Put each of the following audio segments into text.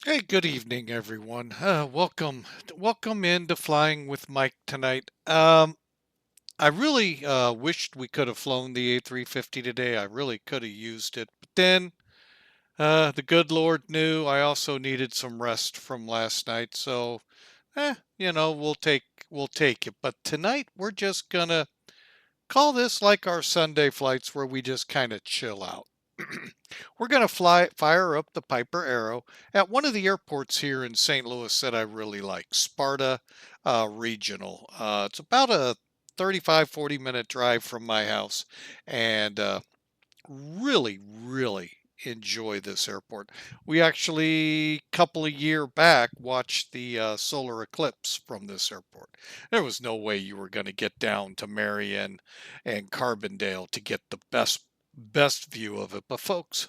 Hey, good evening, everyone. Welcome into Flying with Mike tonight. I really wished we could have flown the A350 today. I really could have used it, but then the good Lord knew I also needed some rest from last night. So, we'll take it. But tonight we're just gonna call this like our Sunday flights, where we just kind of chill out. We're going to fire up the Piper Arrow at one of the airports here in St. Louis that I really like, Sparta Regional. It's about a 35-40 minute drive from my house, and really, really enjoy this airport. We actually, couple of year back, watched the solar eclipse from this airport. There was no way you were going to get down to Marion and Carbondale to get the best view of it. But folks,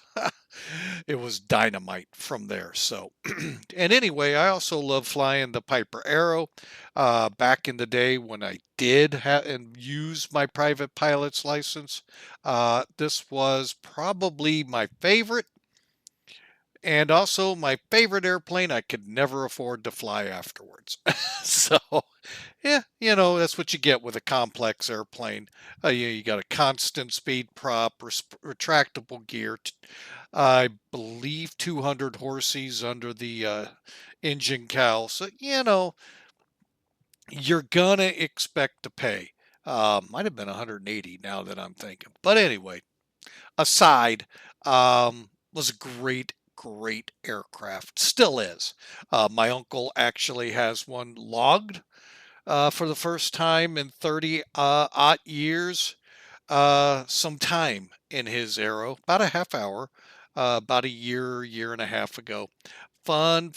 it was dynamite from there. So, and anyway, I also love flying the Piper Arrow. Back in the day when I did and use my private pilot's license, this was probably my favorite, and also my favorite airplane I could never afford to fly afterwards. So, yeah, that's what you get with a complex airplane. You got a constant speed prop, retractable gear. I believe 200 horses under the engine cowl. So, you're gonna expect to pay. Might have been 180 now that I'm thinking. But anyway, aside, was a great aircraft. Still is. My uncle actually has one logged for the first time in 30 odd years. Some time in his Arrow, about a half hour, about a year and a half ago. Fun,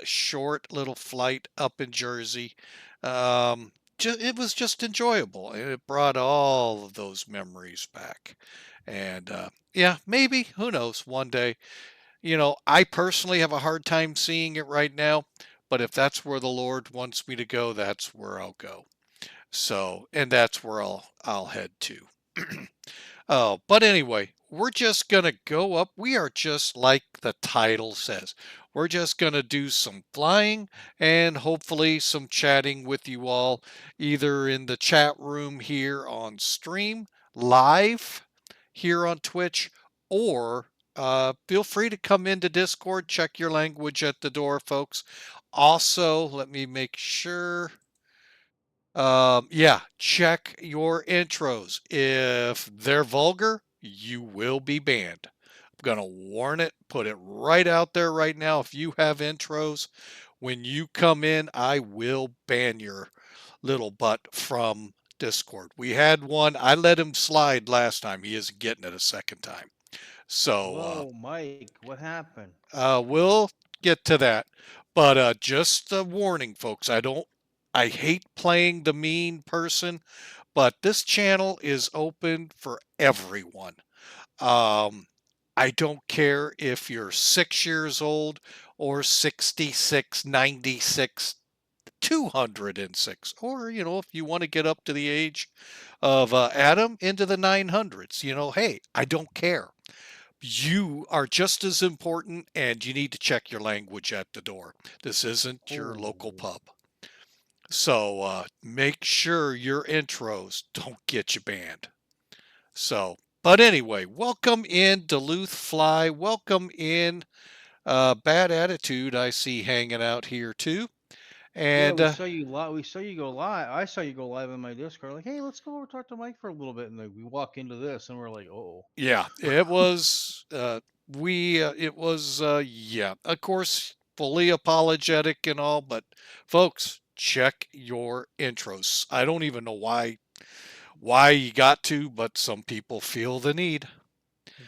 short little flight up in Jersey. It was just enjoyable, and it brought all of those memories back. And yeah, maybe, who knows, one day. I personally have a hard time seeing it right now, but if that's where the Lord wants me to go, that's where I'll go. So, and that's where I'll head to. Oh, but anyway, we're just going to go up. We are just like the title says. We're just going to do some flying and hopefully some chatting with you all, either in the chat room here on stream, live here on Twitch, or feel free to come into Discord. Check your language at the door, folks. Also, let me make sure. Yeah, check your intros. If they're vulgar, you will be banned. I'm gonna warn it, put it right out there right now. If you have intros, when you come in, I will ban your little butt from Discord. We had one, I let him slide last time. He isn't getting it a second time. So, Whoa, Mike, what happened? we'll get to that. But just a warning, folks. I hate playing the mean person, but this channel is open for everyone. Um, I don't care if you're 6 years old or 66, 96, 206, or, if you want to get up to the age of Adam into the 900s, hey, I don't care. You are just as important, and you need to check your language at the door. This isn't your local Oh, pub. So make sure your intros don't get you banned. So, but anyway, welcome in Duluth Fly. Welcome in Bad Attitude. I see hanging out here too. yeah, And we saw you live. We saw you go live. I saw you go live in my Discord. Like, hey, let's go over talk to Mike for a little bit. And then we walk into this, and we're like, oh, yeah, it was it was yeah, of course, fully apologetic and all, but folks, check your intros. I don't even know why you got to, but some people feel the need.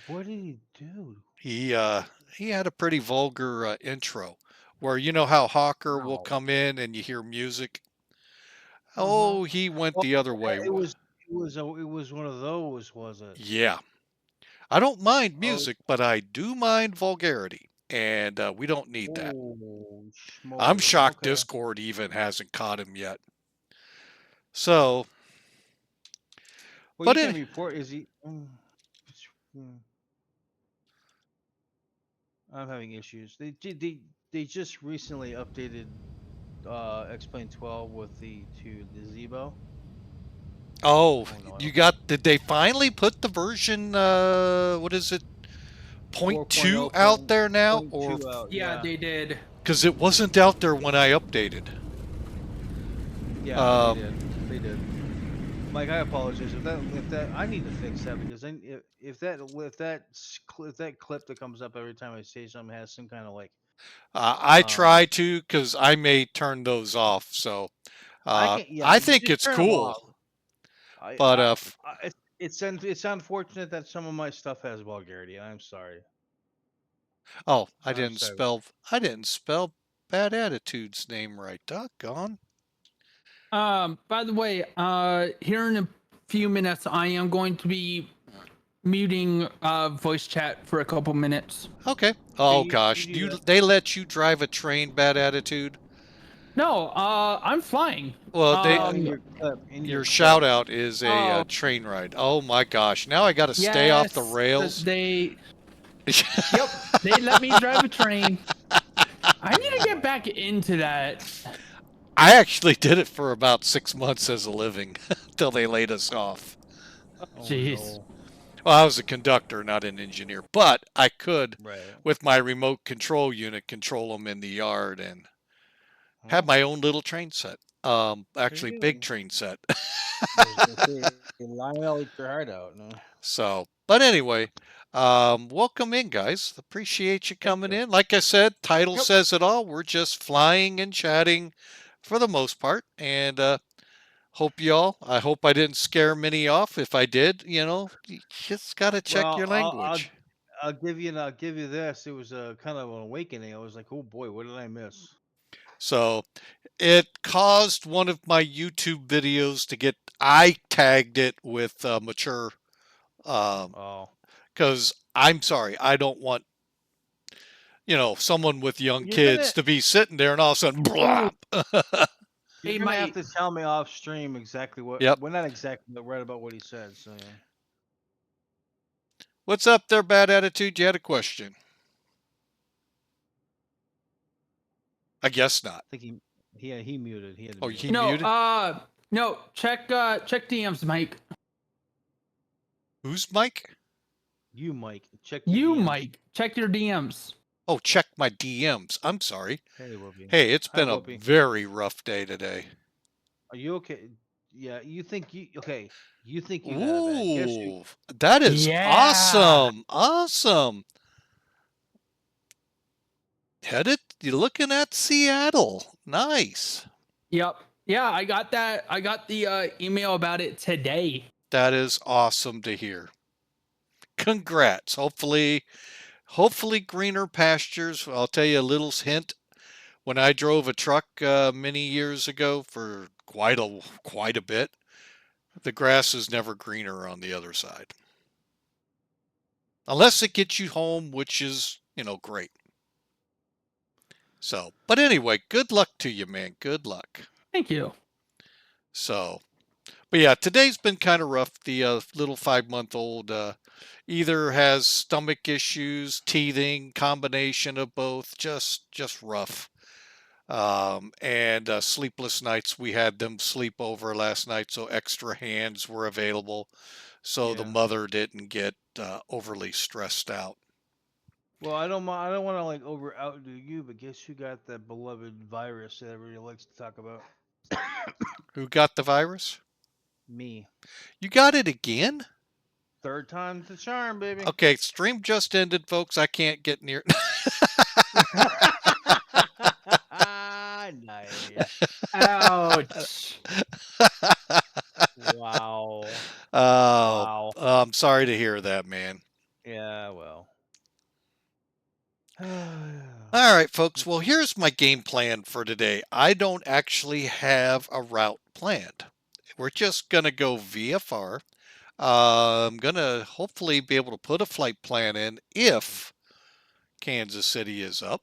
what did he do? He had a pretty vulgar intro, where you know how Hawker will Wow. come in and you hear music. Uh huh. Oh, he went Well, the other way. it was one of those, was it? Yeah, I don't mind Oh, music, but I do mind vulgarity, and we don't need that. oh, I'm schmoly. shocked Okay. Discord even hasn't caught him yet. So, Well, but you can it, report. Is he? Hmm, I'm having issues. Did just recently updated X-Plane 12 with the Zebo. Oh, Oh no, I you don't. got, did they finally put the version, what is it, point 2 out there now? Or, 4.0.2 out. Yeah, Yeah, they did. because it wasn't out there when I updated. yeah, they Um, did. They did. Mike, I apologize if that I need to fix that because then if that clip that comes up every time I say something has some kind of like I um try to, because I may turn those off. So I can yeah I think just it's turn them off. cool. But It's unfortunate that some of my stuff has vulgarity. I'm sorry. oh, I'm sorry. I didn't spell Bad Attitude's name right. Doggone. By the way, here in a few minutes, I am going to be muting voice chat for a couple minutes. Okay. Okay, Oh you gosh, do that. they let you drive a train, Bad Attitude? No, I'm flying. Well, No, they in Um, your clip, in your your clip. shout out is a oh train ride. Oh my gosh, now I got to stay off the yes, rails. they. Yep, they let me drive a train. I need to Oh get my. back into that. I actually did it for about 6 months as a living till they laid us off. Oh Jeez. no. Well, I was a conductor, not an engineer, but I could, Right. with my remote control unit, control them in the yard and have Huh? my own little train set. There Actually, you big go. train set. I was gonna say, Lionel, eat your heart out. No. So, but anyway, welcome in, guys. Appreciate you Thank coming you. in. Like I said, title Yep. says it all. We're just flying and chatting for the most part, and hope y'all. I hope I didn't scare many off. If I did, you just gotta check Well, your language. I'll give you this. It was a kind of an awakening. I was like, oh boy, what did I miss? So it caused one of my YouTube videos to get. I tagged it with mature, um, Oh, because I'm sorry, I don't want someone with young you're kids gonna to be sitting there and all of a sudden, ooh, blop. you're Hey, gonna have my to tell me off stream exactly what. Yep. Well, not exactly, but right about what he said. So yeah, What's up there, Bad Attitude? You had a question? I guess not. I think he muted. He had to Oh, mute. he no, muted? no. Check DMs, Mike. Who's Mike? You, Mike, check your You, DMs. Mike. Check your DMs. Oh, check my DMs. I'm sorry. Hey, Whoopi. Hey, it's Hi, been a Whoopi. very rough day today. Are you okay? Yeah, you think you okay? You think you got it bad? Guess you. Ooh, that is Yeah. awesome. Awesome. Headed, you're looking at Seattle. Nice. Yep. Yeah, I got that. I got the email about it today. That is awesome to hear. Congrats. Hopefully greener pastures. I'll tell you a little hint. When I drove a truck many years ago for quite a bit, the grass is never greener on the other side. Unless it gets you home, which is, great. So, but anyway, good luck to you, man. Good luck. Thank you. So, but yeah, today's been kind of rough. The little 5-month-old either has stomach issues, teething, combination of both, just rough. And sleepless nights. We had them sleep over last night, so extra hands were available, so the Yeah. mother didn't get overly stressed out. Well, I don't want to like over outdo you, but guess who got that beloved virus that everybody likes to talk about? Who got the virus? Me. You got it again? Third time's the charm, baby. Okay, stream just ended, folks. I can't get near. Nice. Ouch. Wow. Oh, Wow. I'm sorry to hear that, man. Yeah, well. All right, folks. Well, here's my game plan for today. I don't actually have a route planned. We're just going to go VFR. I'm going to hopefully be able to put a flight plan in if Kansas City is up.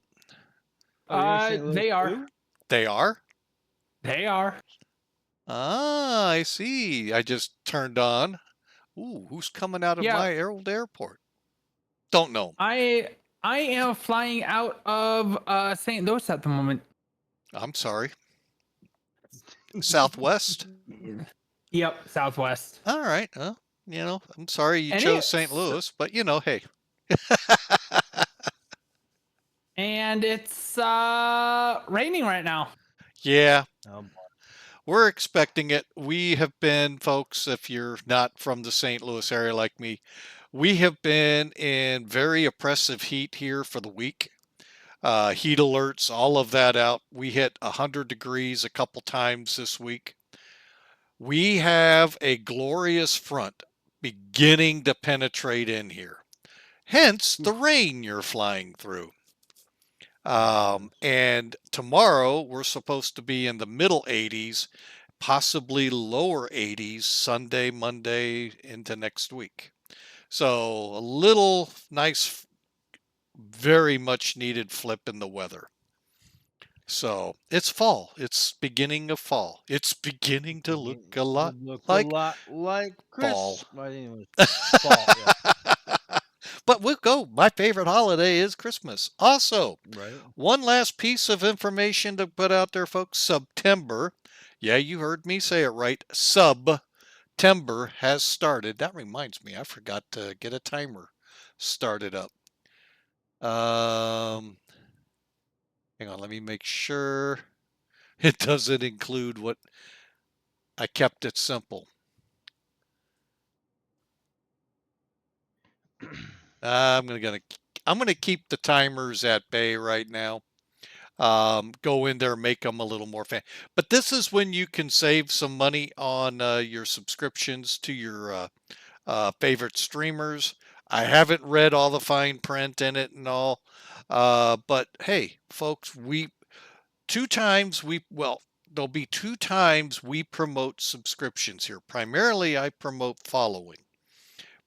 Oh, you're in St. Louis They are. too? They are? They are. Ah, I see. I just turned on. Ooh, who's coming out of Yeah. my old airport? Don't know. I I am flying out of St. Louis at the moment. I'm sorry. Southwest? Yep, Southwest. All right. I'm sorry you And chose St. it's Louis, but hey. it's raining right now. Yeah, Oh, we're expecting it. We have been, folks, if you're not from the St. Louis area like me, we have been in very oppressive heat here for the week. Heat alerts, all of that out. We hit 100 degrees a couple times this week. We have a glorious front beginning to penetrate in here. Hence the rain you're flying through. And tomorrow we're supposed to be in the middle 80s, possibly lower 80s Sunday, Monday into next week. So a little nice, very much needed flip in the weather. So it's fall. It's beginning of fall. It's beginning to look a lot like like fall. Chris. My name was fall. Yeah. But we'll go. My favorite holiday is Christmas. Also, Right. one last piece of information to put out there, folks. September. Yeah, you heard me say it right. September has started. That reminds me, I forgot to get a timer started up. Hang on, let me make sure it doesn't include what I kept it simple. I'm gonna keep the timers at bay right now. Go in there, make them a little more fan. But this is when you can save some money on your subscriptions to your favorite streamers. I haven't read all the fine print in it and all, but hey, folks, there'll be 2 times we promote subscriptions here. Primarily, I promote following.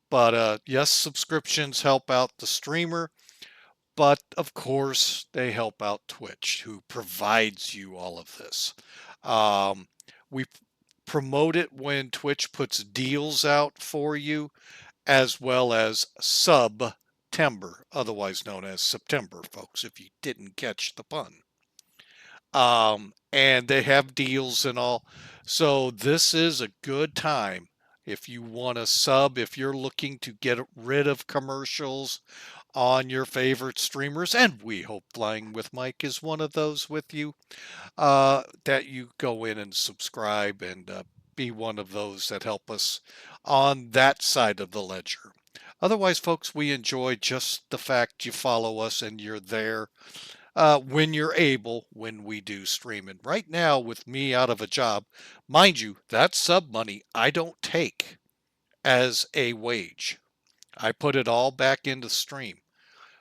But yes, subscriptions help out the streamer. But of course, they help out Twitch, who provides you all of this. We promote it when Twitch puts deals out for you, as well as September, otherwise known as September, folks, if you didn't catch the pun. And they have deals and all. So this is a good time if you want to sub, if you're looking to get rid of commercials on your favorite streamers, and we hope Flying with Mike is one of those with you, that you go in and subscribe and be one of those that help us on that side of the ledger. Otherwise, folks, we enjoy just the fact you follow us and you're there when you're able when we do stream. And right now, with me out of a job, mind you, that sub money I don't take as a wage. I put it all back into stream.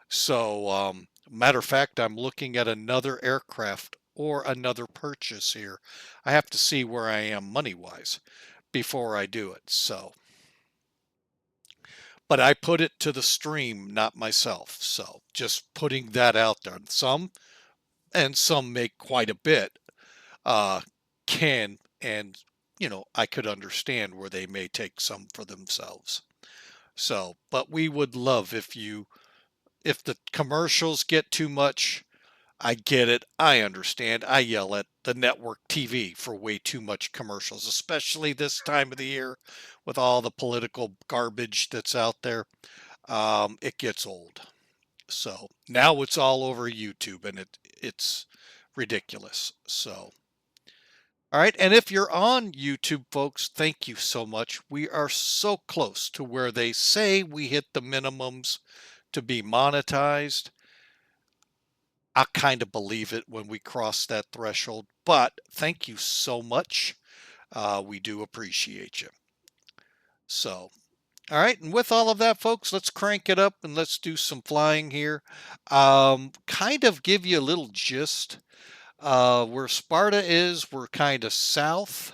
So, matter of fact, I'm looking at another aircraft or another purchase here. I have to see where I am money wise before I do it. But I put it to the stream, not myself. So, just putting that out there. Some make quite a bit, can, and I could understand where they may take some for themselves. So, but we would love if the commercials get too much. I get it. I understand. I yell at the network TV for way too much commercials, especially this time of the year with all the political garbage that's out there. It gets old. So now it's all over YouTube and it's ridiculous. So, all right. And if you're on YouTube, folks, thank you so much. We are so close to where they say we hit the minimums to be monetized. I kind of believe it when we cross that threshold, but thank you so much. We do appreciate you. So, all right. And with all of that, folks, let's crank it up and let's do some flying here. Kind of give you a little gist. Where Sparta is, we're kind of south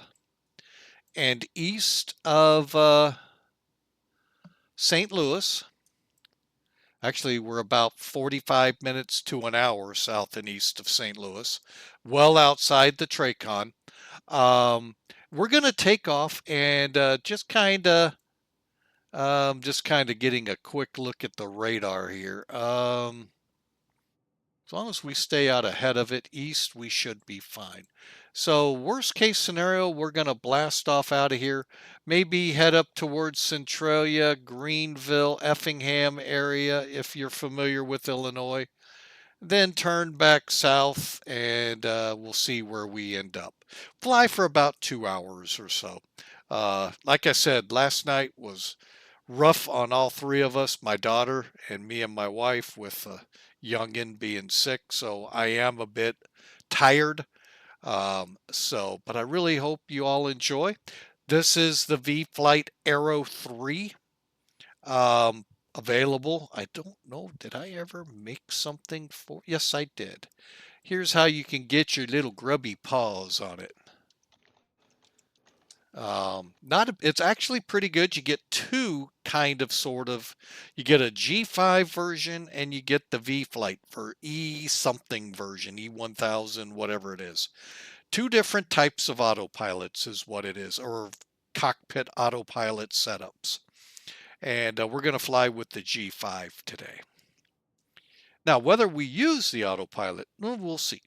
and east of St. Louis. Actually, we're about 45 minutes to an hour south and east of St. Louis, well outside the Tracon. We're going to take off and just kind of Just kind of getting a quick look at the radar here. As long as we stay out ahead of it east, we should be fine. So worst case scenario, we're going to blast off out of here. Maybe head up towards Centralia, Greenville, Effingham area, if you're familiar with Illinois. Then turn back south and we'll see where we end up. Fly for about 2 hours or so. Like I said, last night was rough on all three of us, my daughter and me and my wife, with youngin being sick. So I am a bit tired. But I really hope you all enjoy. This is the vFlyte Arrow III. Um, Available. I don't know, did I ever make something for? Yes, I did. Here's how you can get your little grubby paws on it. It's actually pretty good. You get two kind of sort of, you get a G5 version and you get the vFlyte for E something version, E1000, whatever it is. Two different types of autopilots is what it is, or cockpit autopilot setups. And we're going to fly with the G5 today. Now, whether we use the autopilot, well, we'll see.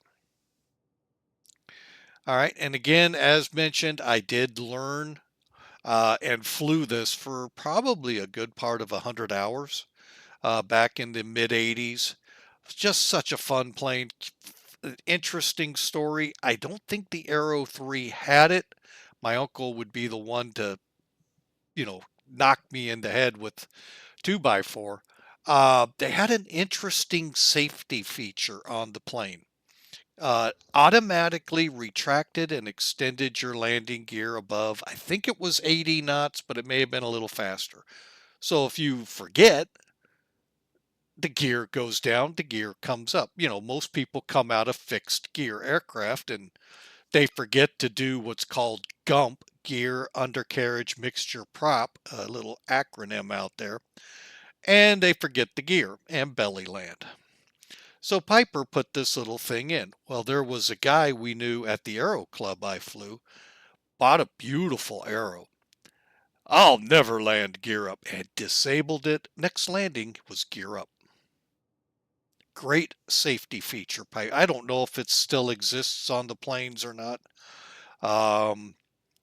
All right, and again, as mentioned, I did learn and flew this for probably a good part of 100 hours back in the mid 80s. It's just such a fun plane. Interesting story. I don't think the Arrow 3 had it. My uncle would be the one to, knock me in the head with 2x4. They had an interesting safety feature on the plane. Automatically retracted and extended your landing gear above, I think it was 80 knots, but it may have been a little faster. So if you forget, the gear goes down, the gear comes up. Most people come out of fixed gear aircraft and they forget to do what's called GUMP, gear undercarriage mixture prop, a little acronym out there, and they forget the gear and belly land. So Piper put this little thing in. Well, there was a guy we knew at the Aero Club I flew, bought a beautiful Arrow. I'll never land gear up, and disabled it. Next landing was gear up. Great safety feature. I don't know if it still exists on the planes or not.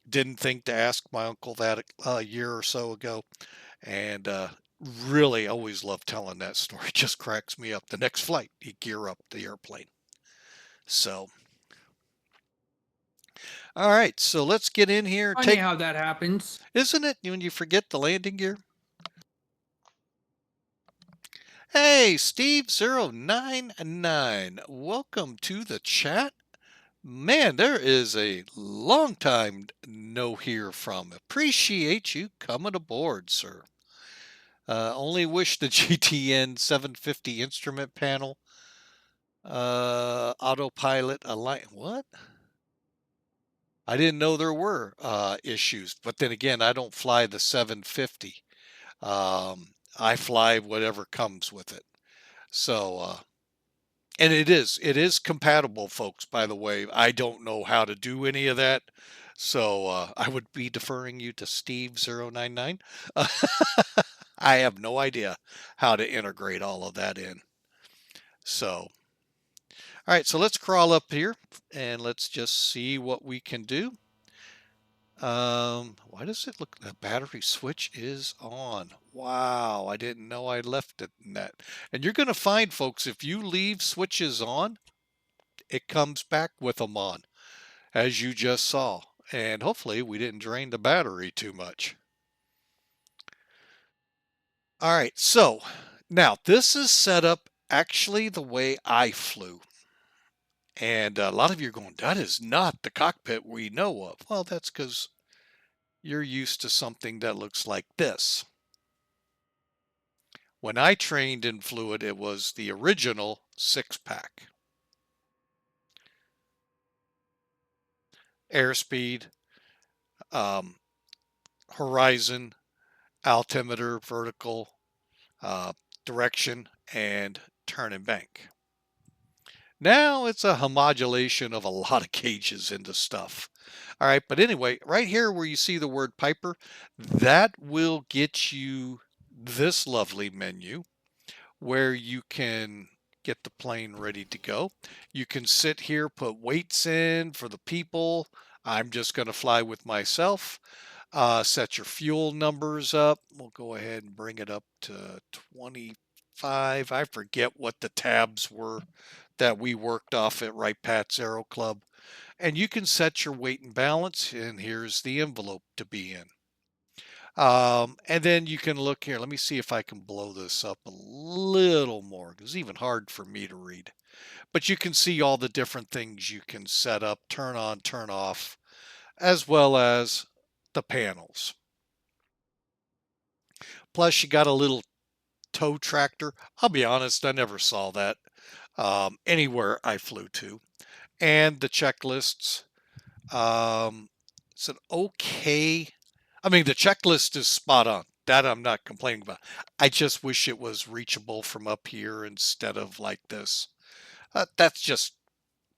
Didn't think to ask my uncle that a year or so ago, and really always love telling that story. Just cracks me up. The next flight, you gear up the airplane. So, all right, so let's get in here. Funny how that happens. Isn't it, when you forget the landing gear? Hey, Steve099, welcome to the chat. Man, there is a long time no hear from. Appreciate you coming aboard, sir. Only wish the GTN 750 instrument panel, autopilot align. What? I didn't know there were issues, but then again, I don't fly the 750. I fly whatever comes with it. So, and it is compatible, folks, by the way. I don't know how to do any of that. So I would be deferring you to Steve099. I have no idea how to integrate all of that in. So, all right, so let's crawl up here and let's just see what we can do. Why does it look, the battery switch is on? Wow, I didn't know I left it in that. And you're going to find, folks, if you leave switches on, it comes back with them on, as you just saw. And hopefully we didn't drain the battery too much. All right, so now this is set up actually the way I flew. And a lot of you are going, that is not the cockpit we know of. Well, that's because you're used to something that looks like this. When I trained in flew it, it was the original 6-pack. Airspeed, horizon, altimeter, vertical, direction, and turn and bank. Now it's a homogulation of a lot of gauges into stuff. All right, but anyway, right here where you see the word Piper, that will get you this lovely menu where you can get the plane ready to go. You can sit here, put weights in for the people. I'm just going to fly with myself. Set your fuel numbers up. We'll go ahead and bring it up to 25. I forget what the tabs were that we worked off at Right Pat's Aero Club. And you can set your weight and balance, and here's the envelope to be in. And then you can look here. Let me see if I can blow this up a little more. It's even hard for me to read. But you can see all the different things you can set up, turn on, turn off, as well as the panels. Plus, you got a little tow tractor. I'll be honest, I never saw that anywhere I flew to. And the checklists. It's an okay. I mean, the checklist is spot on. That I'm not complaining about. I just wish it was reachable from up here instead of like this. That's just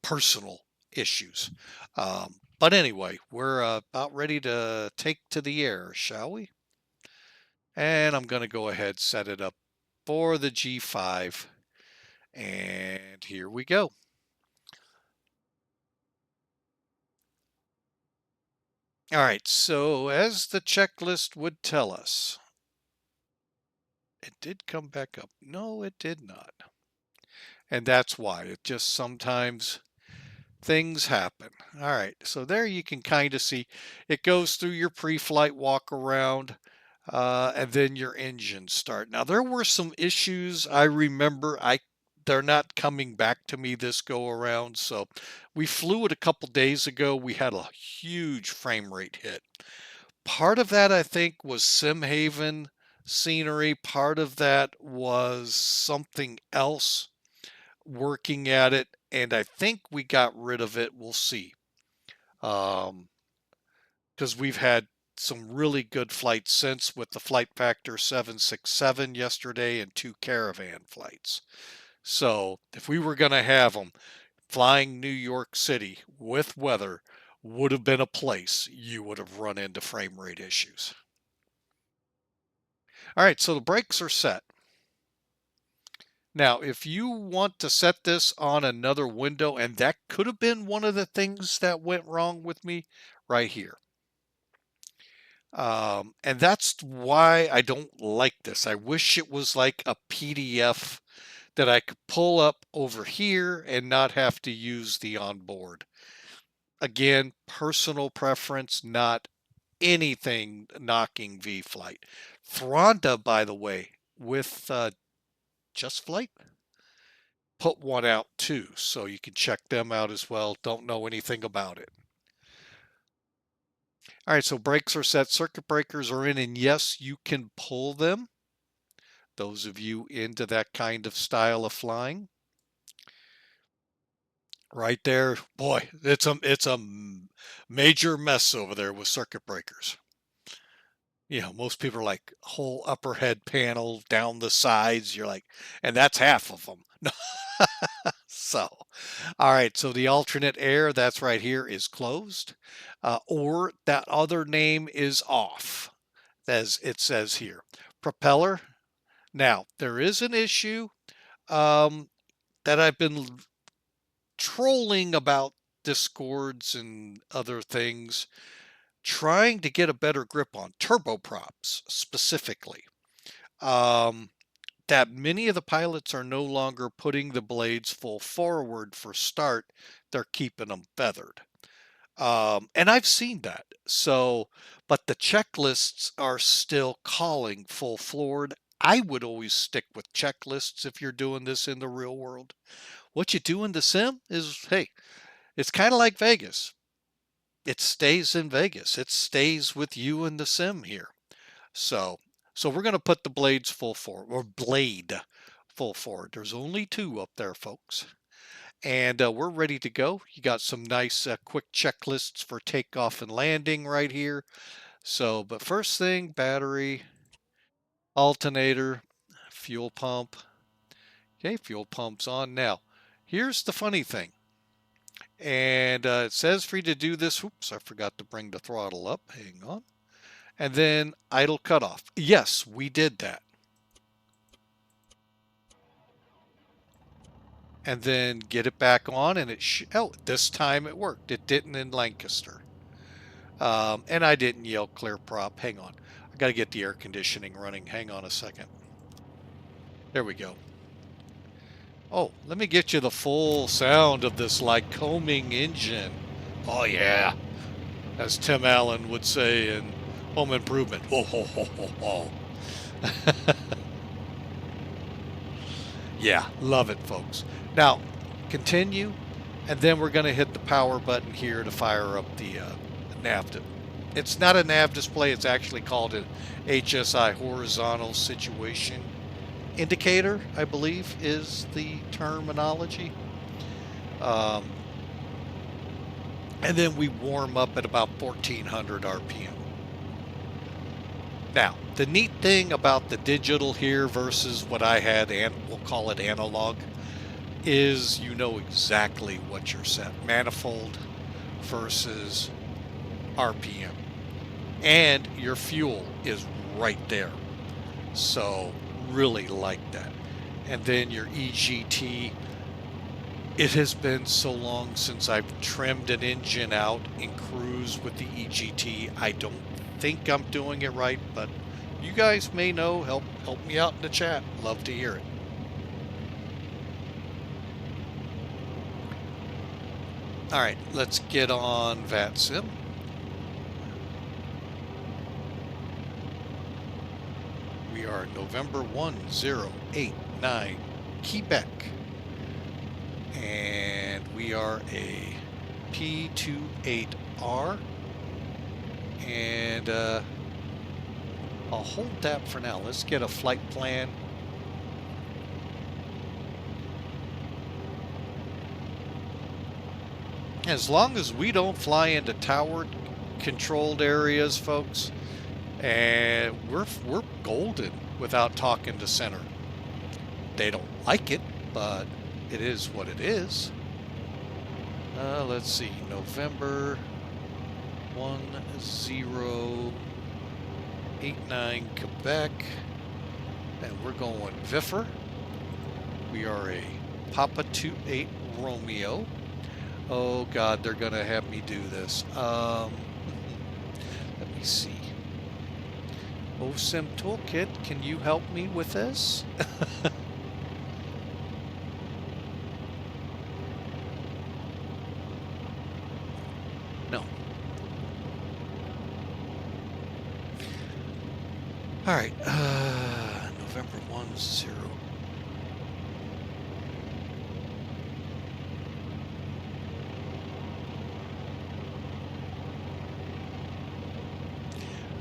personal issues. But anyway, we're about ready to take to the air, shall we? And I'm going to go ahead set it up for the G5. And here we go. All right, so as the checklist would tell us, it did come back up. No, it did not. And that's why. It just sometimes things happen. All right, so there you can kind of see it goes through your pre-flight walk around and then your engine start. Now there were some issues I remember. They're not coming back to me this go around. So we flew it a couple days ago. We had a huge frame rate hit. Part of that I think was Simhaven scenery. Part of that was something else working at it, and I think we got rid of it. We'll see. Because we've had some really good flights since with the flight factor 767 yesterday and 2 caravan flights. So if we were going to have them, flying New York City with weather would have been a place you would have run into frame rate issues. All right, so the brakes are set. Now, if you want to set this on another window, and that could have been one of the things that went wrong with me right here. And that's why I don't like this. I wish it was like a PDF that I could pull up over here and not have to use the onboard. Again, personal preference, not anything knocking vFlyte. Thronda, by the way, with Just Flight, put one out too, so you can check them out as well. Don't know anything about it. All right, so brakes are set, circuit breakers are in, and yes, you can pull them. Those of you into that kind of style of flying. Right there, boy, it's a major mess over there with circuit breakers. You know, most people are like whole upper head panel down the sides. You're like, and that's half of them. So, all right, so the alternate air that's right here is closed, or that other name is off, as it says here. Propeller. Now, there is an issue that I've been trolling about Discords and other things, trying to get a better grip on turboprops specifically. That many of the pilots are no longer putting the blades full forward for start. They're keeping them feathered. And I've seen that. So, but the checklists are still calling full forward. I would always stick with checklists if you're doing this in the real world. What you do in the sim is, hey, it's kind of like Vegas. It stays in Vegas. It stays with you in the sim here. So we're going to put the blades full forward, or blade full forward. There's only 2 up there, folks. And we're ready to go. You got some nice quick checklists for takeoff and landing right here. So, but first thing, battery, alternator, fuel pump. Okay, fuel pump's on now. here's the funny thing. And it says for you to do this. Oops, I forgot to bring the throttle up. Hang on. And then idle cutoff. Yes, we did that. And then get it back on, and oh, this time it worked. It didn't in Lancaster. And I didn't yell clear prop. Hang on. I got to get the air conditioning running. Hang on a second. There we go. Oh, let me get you the full sound of this Lycoming engine. Oh, yeah. As Tim Allen would say in Home Improvement. Ho, ho, ho, ho, ho. Yeah, love it, folks. Now, continue, and then we're going to hit the power button here to fire up the nav. It's not a nav display. It's actually called an HSI, horizontal situation indicator, I believe is the terminology. And then we warm up at about 1400 RPM. Now, the neat thing about the digital here versus what I had, and we'll call it analog, is you know exactly what you're set. Manifold versus RPM. And your fuel is right there. So, really like that. And then your EGT. It has been so long since I've trimmed an engine out in cruise with the EGT. I don't think I'm doing it right, but you guys may know. Help me out in the chat. Love to hear it. All right, let's get on VATSIM. We are November 1089, Quebec. And we are a P28R. And I'll hold that for now. Let's get a flight plan. As long as we don't fly into tower controlled areas, folks, and we're golden without talking to center. They don't like it, but it is what it is. Let's see, November 1089 Quebec, and we're going VIFR. We are a Papa 28 Romeo. Oh God, they're gonna have me do this. Let me see. OSIM Toolkit, can you help me with this? No. All right, November 10.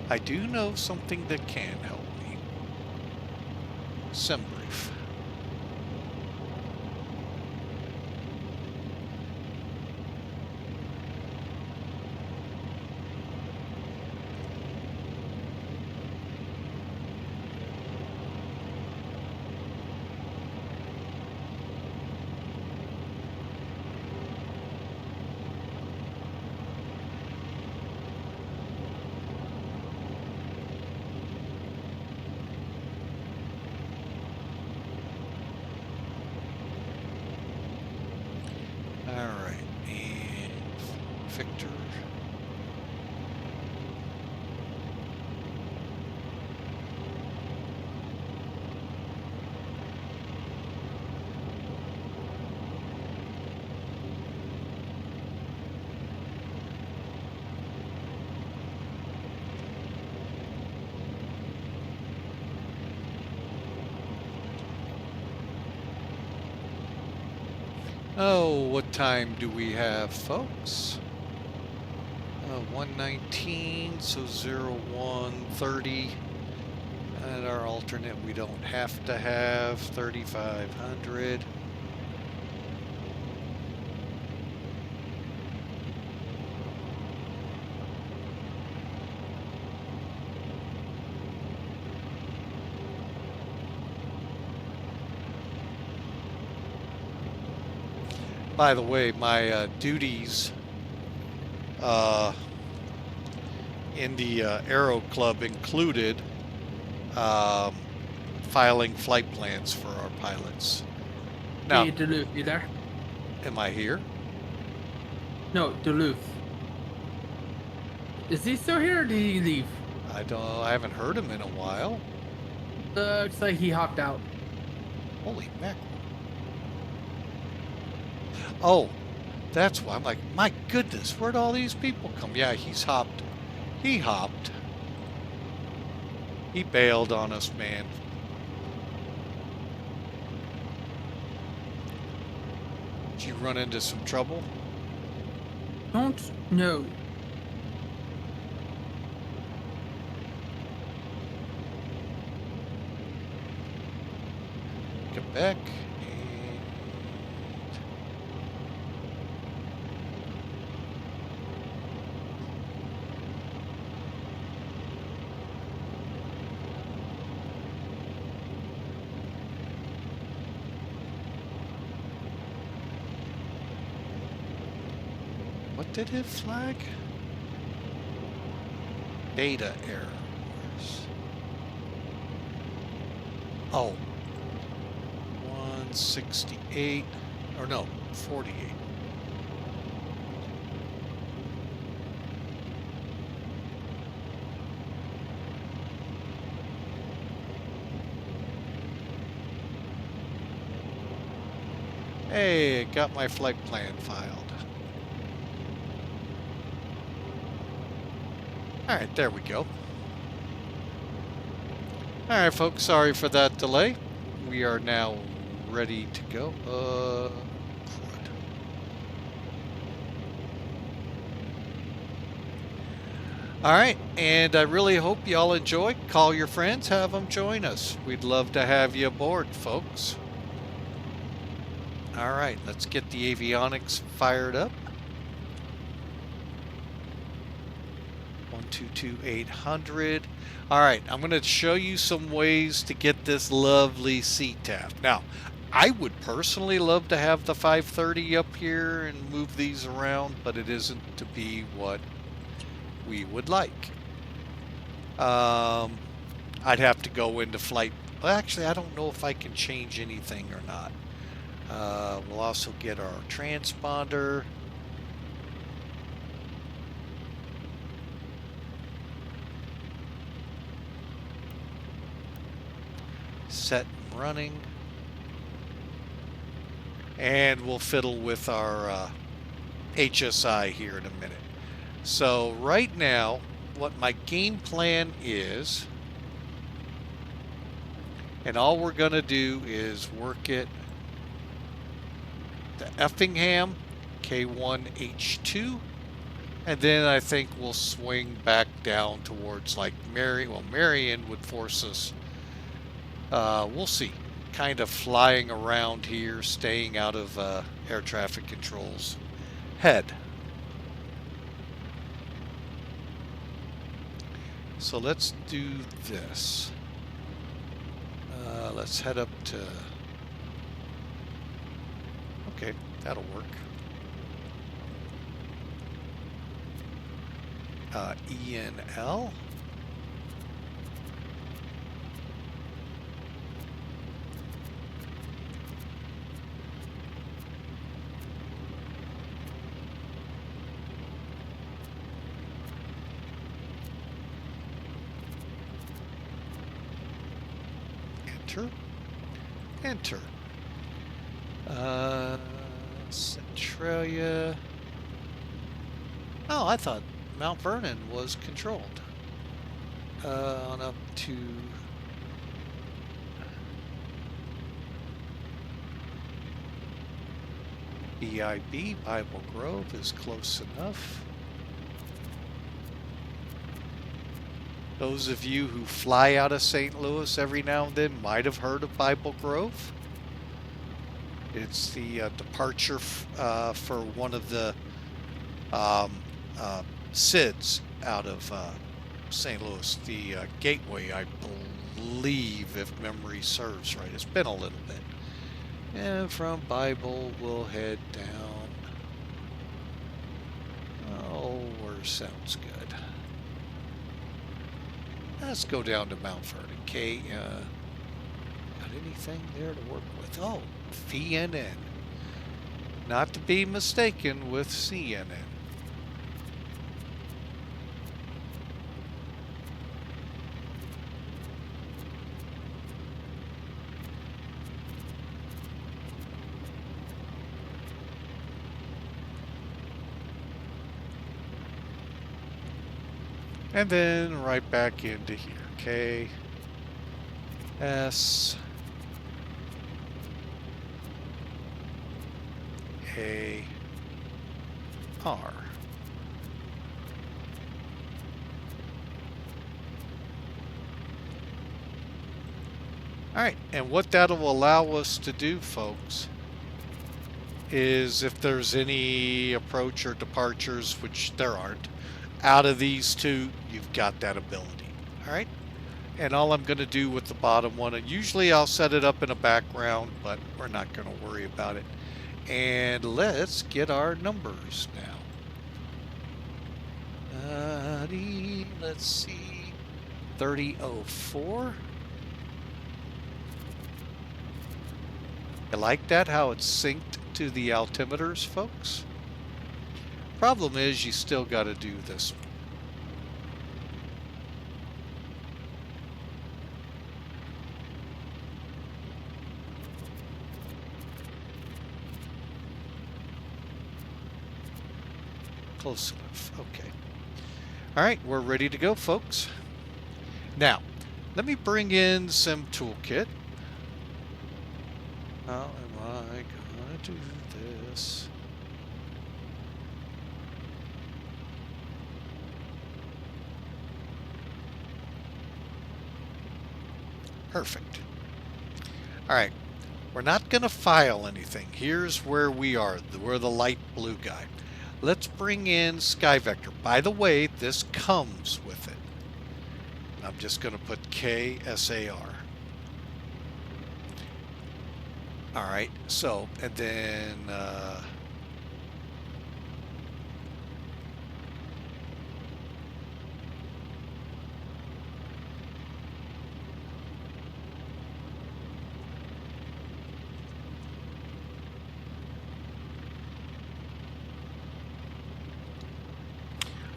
I do know something that can help me. SimBrief. Alright, and Victor. Oh, what time do we have, folks? 119, so 0130. And our alternate we don't have to have, 3500. By the way, my duties in the Aero Club included filing flight plans for our pilots. Now, Hey, Duluth, you there? am I here? No, Duluth. Is he still here or did he leave? I haven't heard him in a while. Looks like he hopped out. Holy mackerel. Oh, that's why I'm like, my goodness, where'd all these people come? Yeah, he's hopped. He hopped. He bailed on us, man. Did you run into some trouble? Don't know. Quebec. What did it flag? Data errors. Oh. 168, or no, 48. Hey, got my flight plan filed. All right, there we go. All right, folks, sorry for that delay. We are now ready to go. Crud. All right, and I really hope y'all enjoy. Call your friends, have them join us. We'd love to have you aboard, folks. All right, let's get the avionics fired up. 122-800. All right, I'm going to show you some ways to get this lovely CTAF. Now, I would personally love to have the 530 up here and move these around, but it isn't to be what we would like. I'd have to go into flight. Well, actually, I don't know if I can change anything or not. We'll also get our transponder. Set and running. And we'll fiddle with our HSI here in a minute. So right now, what my game plan is, and all we're going to do is work it to Effingham, K1H2, and then I think we'll swing back down towards like Marion would force us. We'll see. Kind of flying around here, staying out of air traffic control's head. So let's do this. Let's head up to... Okay, that'll work. ENL. Enter. Centralia. Oh, I thought Mount Vernon was controlled. On up to BIB, Bible Grove is close enough. Those of you who fly out of St. Louis every now and then might have heard of Bible Grove. It's the departure for one of the SIDS out of St. Louis, the gateway, I believe, if memory serves right. It's been a little bit. And from Bible, we'll head down sounds good. Let's go down to Mount Vernon. Got anything there to work with? Oh, VNN. Not to be mistaken with CNN. And then right back into here. KSAR. Alright, and what that'll allow us to do, folks, is if there's any approach or departures, which there aren't, out of these two, you've got that ability. Alright? And all I'm going to do with the bottom one, and usually I'll set it up in a background, but we're not going to worry about it. And let's get our numbers now. Let's see, 3004. You like that, how it's synced to the altimeters, folks? Problem is, you still got to do this one. Close enough. Okay. All right, we're ready to go, folks. Now, let me bring in Sim Toolkit. How am I going to do this? Perfect. All right, we're not going to file anything. Here's where we are. We're the light blue guy. Let's bring in Sky Vector. By the way, this comes with it. I'm just going to put KSAR. All right, so, and then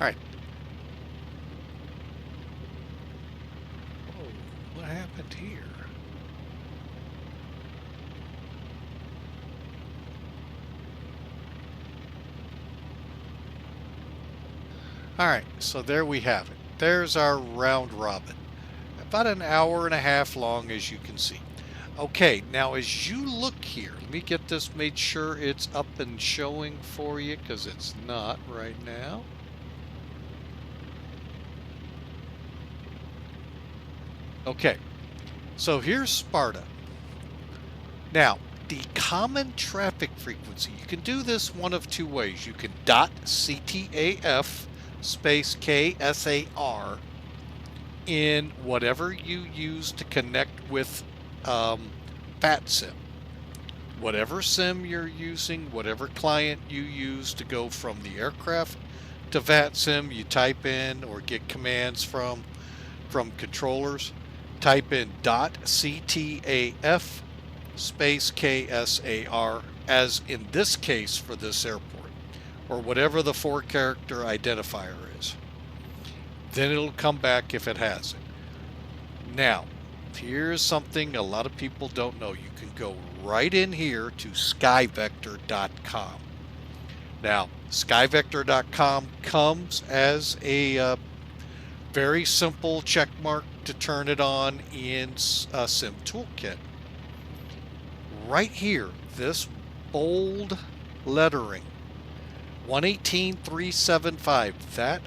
all right. Oh, what happened here? All right, so there we have it. There's our round robin. About an hour and a half long, as you can see. Okay, now as you look here, let me get this made sure it's up and showing for you, because it's not right now. Okay, so here's Sparta. Now, the common traffic frequency, you can do this one of two ways. You can .ctaf space KSAR in whatever you use to connect with VATSIM. Whatever SIM you're using, whatever client you use to go from the aircraft to VATSIM, you type in or get commands from controllers. Type in .ctaf space KSAR, as in this case for this airport, or whatever the 4-character identifier is. Then it'll come back if it has it. Now, here's something a lot of people don't know. You can go right in here to skyvector.com. Now, skyvector.com comes as a very simple check mark to turn it on in Sim Toolkit. Right here, this bold lettering, 118.375, that,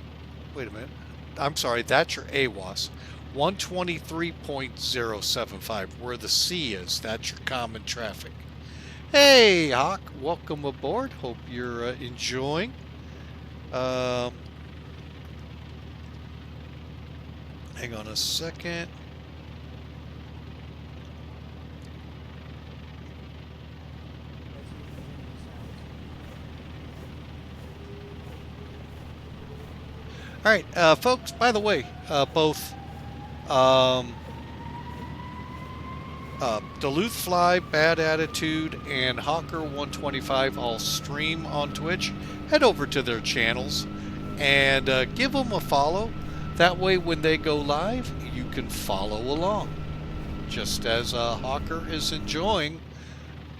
wait a minute, I'm sorry, that's your AWAS, 123.075, where the C is, that's your common traffic. Hey, Hawk, welcome aboard, hope you're enjoying. Hang on a second. All right, folks, by the way, both um, Duluth Fly, Bad Attitude, and Hawker 125 all stream on Twitch. Head over to their channels and give them a follow. That way, when they go live, you can follow along. Just as Hawker is enjoying,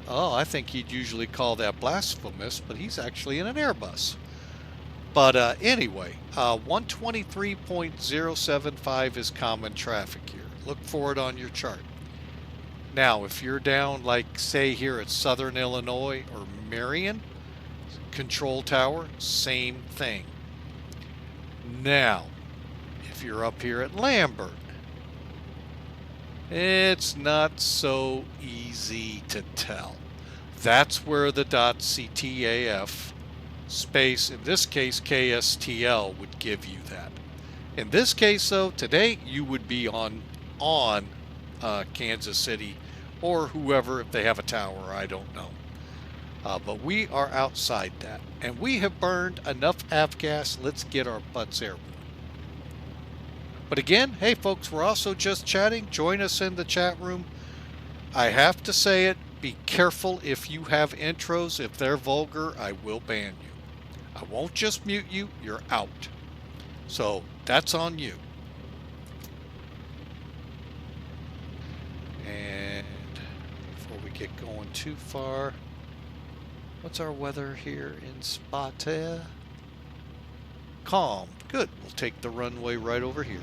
oh, I think he'd usually call that blasphemous, but he's actually in an Airbus. But anyway, 123.075 is common traffic here. Look for it on your chart. Now, if you're down, like, say, here at Southern Illinois or Marion, control tower, same thing. Now, if you're up here at Lambert, it's not so easy to tell. That's where the .ctaf space, in this case KSTL, would give you that. In this case, though, today you would be on Kansas City or whoever, if they have a tower, I don't know. But we are outside that, and we have burned enough avgas. Let's get our butts airborne. But again, hey folks, we're also just chatting. Join us in the chat room. I have to say it, be careful if you have intros. If they're vulgar, I will ban you. I won't just mute you, you're out. So that's on you. And before we get going too far, what's our weather here in Sparta? Calm. Good. We'll take the runway right over here.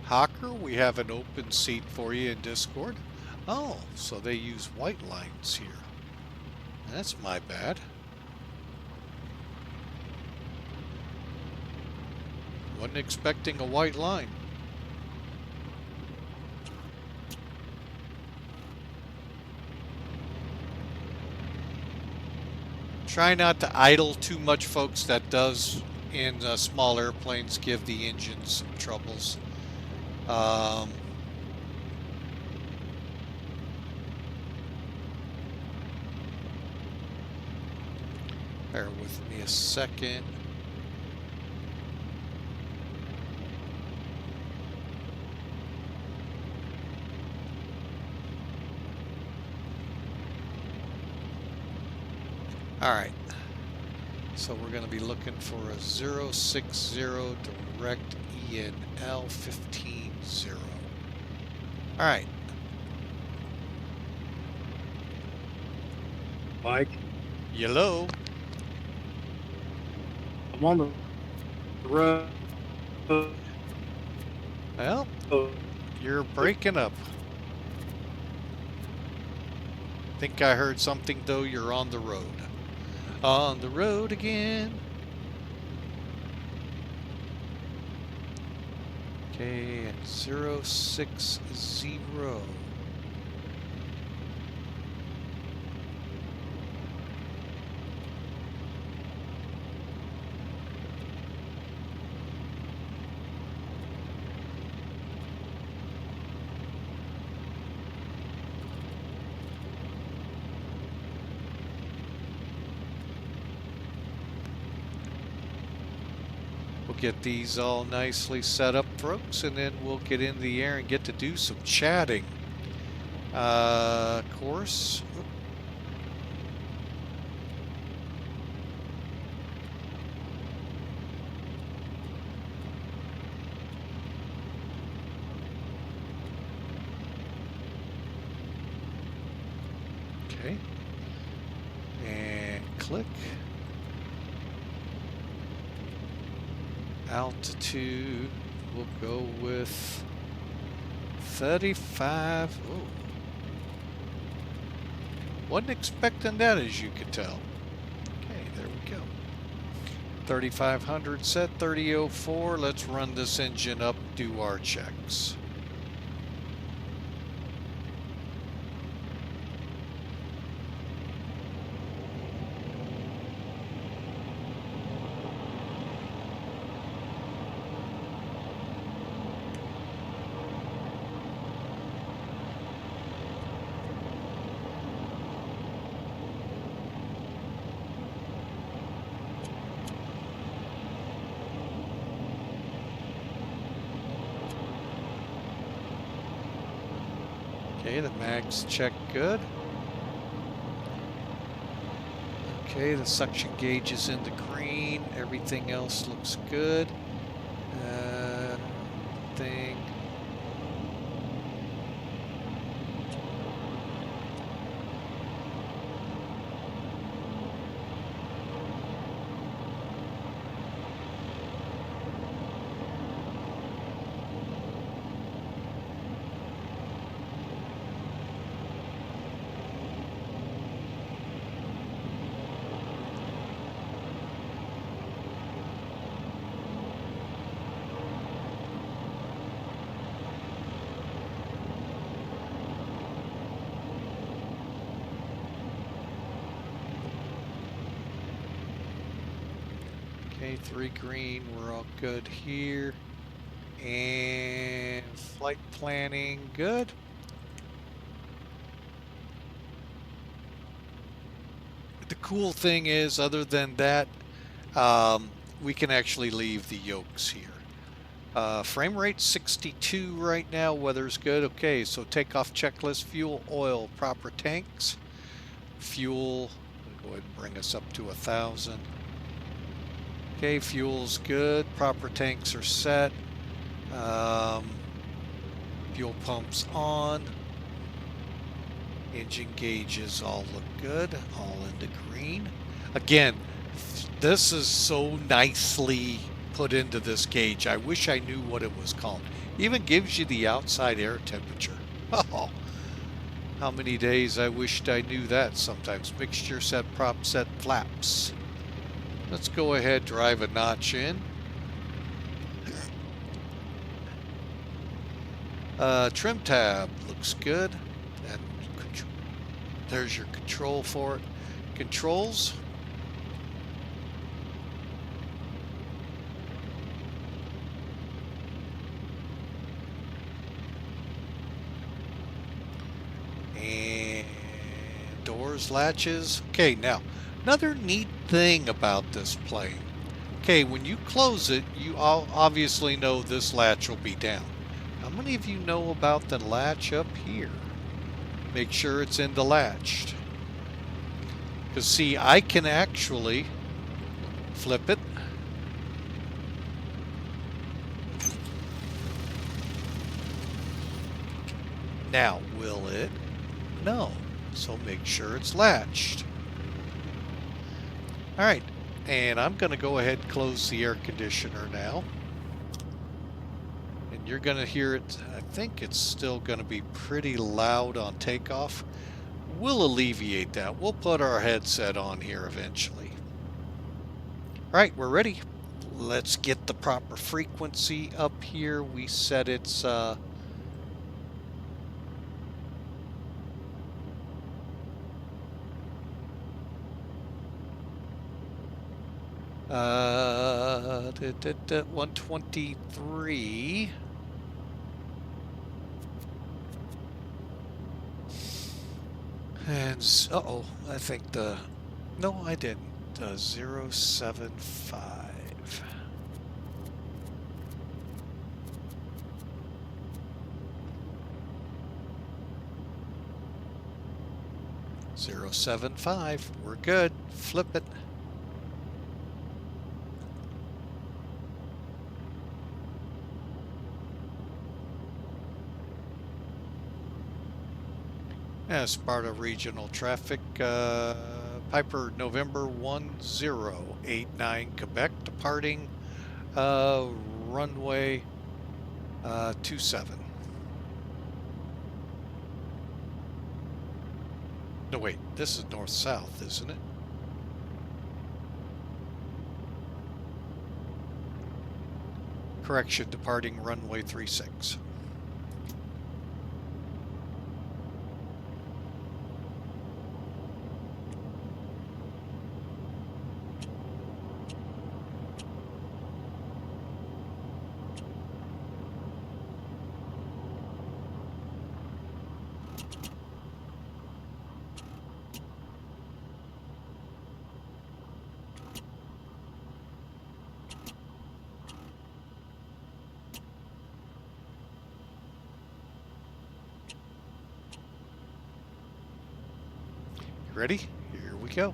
Hawker, we have an open seat for you in Discord. Oh, so they use white lines here. That's my bad. Wasn't expecting a white line. Try not to idle too much, folks. That does, in small airplanes, give the engines some troubles. Bear with me a second. All right. So we're going to be looking for a 060 direct ENL 150. All right. Mike, Yellow. I'm on the road. Well, you're breaking up. Think I heard something, though. You're on the road. On the road again. Okay, and 060. Get these all nicely set up, folks, and then we'll get in the air and get to do some chatting. Course. Okay. And click. Altitude, we'll go with 35. Ooh. Wasn't expecting that, as you could tell. Okay, there we go. 3,500 set, 3004. Let's run this engine up, do our checks. Okay, the mags check good. Okay, the suction gauge is in the green. Everything else looks good. Thing. Okay, 3 green, we're all good here. And flight planning, good. The cool thing is, other than that, we can actually leave the yokes here. Frame rate 62 right now, weather's good. Okay, so takeoff checklist, fuel, oil, proper tanks. Fuel, go ahead and bring us up to 1,000. Okay, fuel's good. Proper tanks are set. Fuel pumps on. Engine gauges all look good. All into green. Again, this is so nicely put into this gauge. I wish I knew what it was called. Even gives you the outside air temperature. Oh, how many days I wished I knew that sometimes. Mixture set, prop set, flaps. Let's go ahead, drive a notch in. Trim tab looks good. And there's your control for it. Controls. And doors, latches. Okay, now another neat thing about this plane. Okay, when you close it, you all obviously know this latch will be down. How many of you know about the latch up here? Make sure it's in the latched. Because see, I can actually flip it. Now, will it? No. So make sure it's latched. All right, and I'm going to go ahead and close the air conditioner now. And you're going to hear it. I think it's still going to be pretty loud on takeoff. We'll alleviate that. We'll put our headset on here eventually. All right, we're ready. Let's get the proper frequency up here. We set its... uh, 123. And, uh-oh, I think the... No, I didn't. 075. Zero 075. We're good. Flip it. Sparta Regional Traffic, Piper November 1089 Quebec, departing runway 27. No, wait, this is north-south, isn't it? Correction, departing runway 36. Ready? Here we go.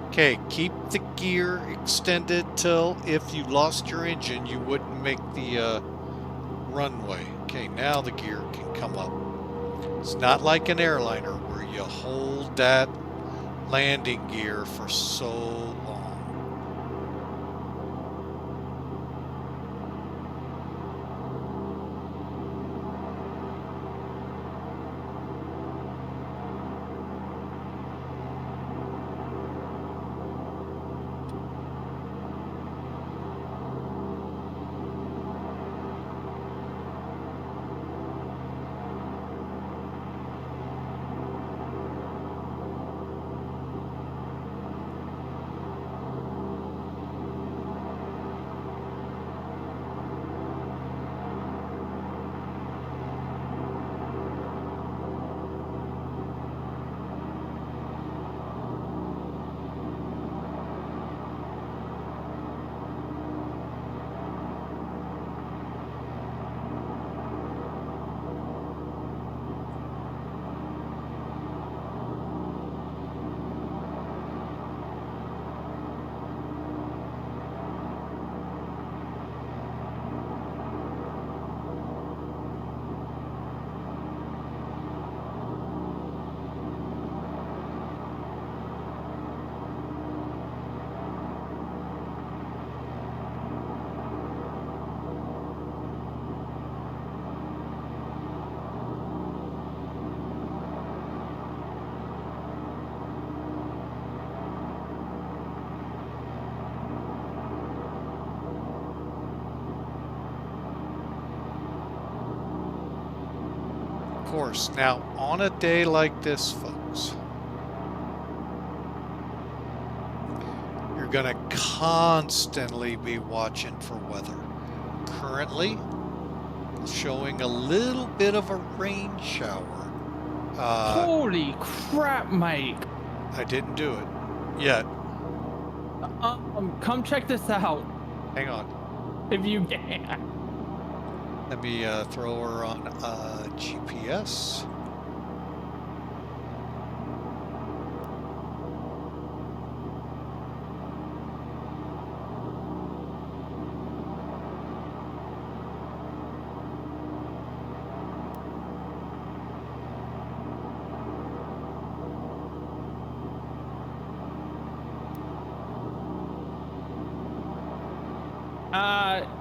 Okay, keep the gear extended till if you lost your engine, you wouldn't make the runway. Okay, now the gear can come up. It's not like an airliner where you hold that landing gear for so long. Course. Now, on a day like this, folks, you're going to constantly be watching for weather. Currently, showing a little bit of a rain shower. Holy crap, Mike. I didn't do it yet. Come check this out. Hang on. If you can. Let me throw her on GPS.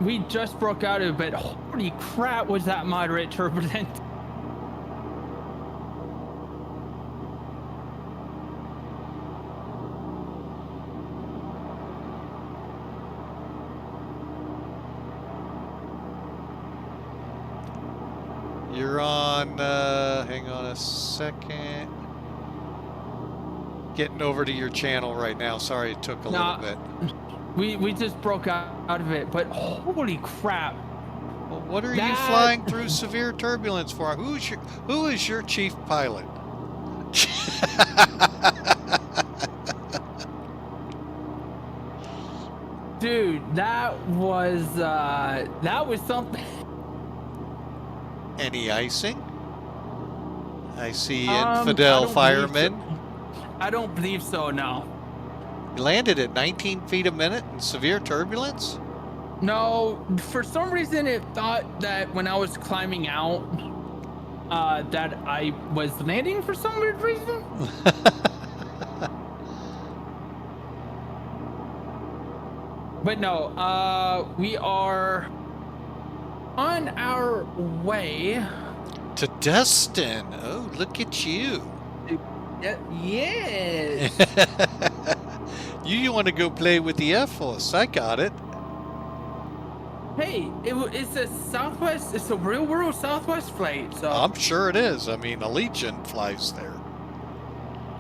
We just broke out of it, but holy crap, was that moderate turbulent? You're on, hang on a second. Getting over to your channel right now. Sorry it took a little bit. We just broke out of it, but holy crap. Well, what are you flying through severe turbulence for? Who is your chief pilot? Dude, that was something. Any icing? I see infidel firemen. I don't believe so, no. You landed at 19 feet a minute in severe turbulence? No, for some reason it thought that when I was climbing out, that I was landing for some weird reason. But no, we are on our way. To Destin. Oh, look at you. Yes. You want to go play with the Air Force. I got it. Hey, it's a Southwest. It's a real world Southwest flight. So I'm sure it is. I mean, Allegiant flies there.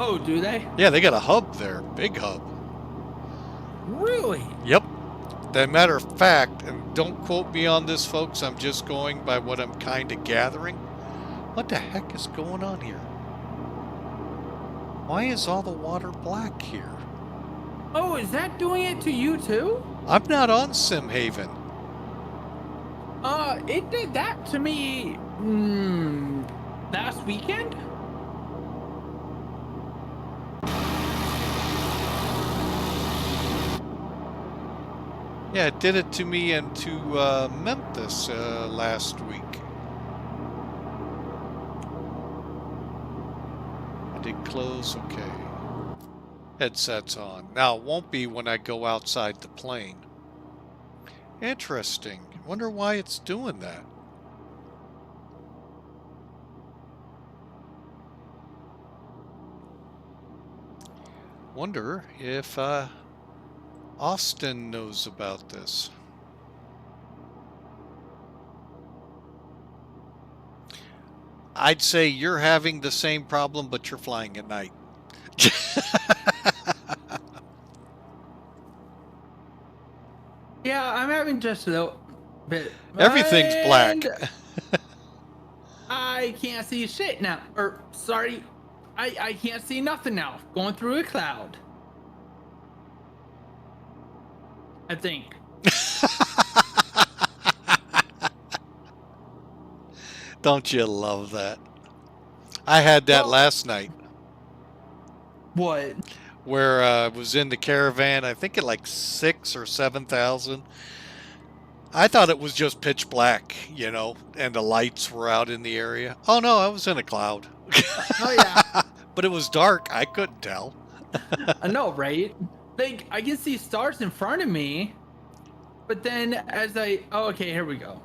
Oh, do they? Yeah, they got a hub there. Big hub. Really? Yep. As a matter of fact, and don't quote me on this, folks, I'm just going by what I'm kind of gathering. What the heck is going on here? Why is all the water black here? Oh, is that doing it to you too? I'm not on Simhaven. It did that to me last weekend. Yeah, it did it to me and to Memphis last week. I did close, okay. Headset's on. Now, it won't be when I go outside the plane. Interesting. Wonder why it's doing that. Wonder if Austin knows about this. I'd say you're having the same problem, but you're flying at night. Yeah, I'm having just a little bit. Everything's black. And I can't see shit now. Or sorry, I can't see nothing now. Going through a cloud. I think. Don't you love that? I had that Well, last night What? where I was in the caravan, I think at like 6,000 or 7,000. I thought it was just pitch black, you know, and the lights were out in the area. Oh no, I was in a cloud. Oh yeah. But it was dark. I couldn't tell. I know, right? Like I can see stars in front of me, but then as oh, okay, here we go.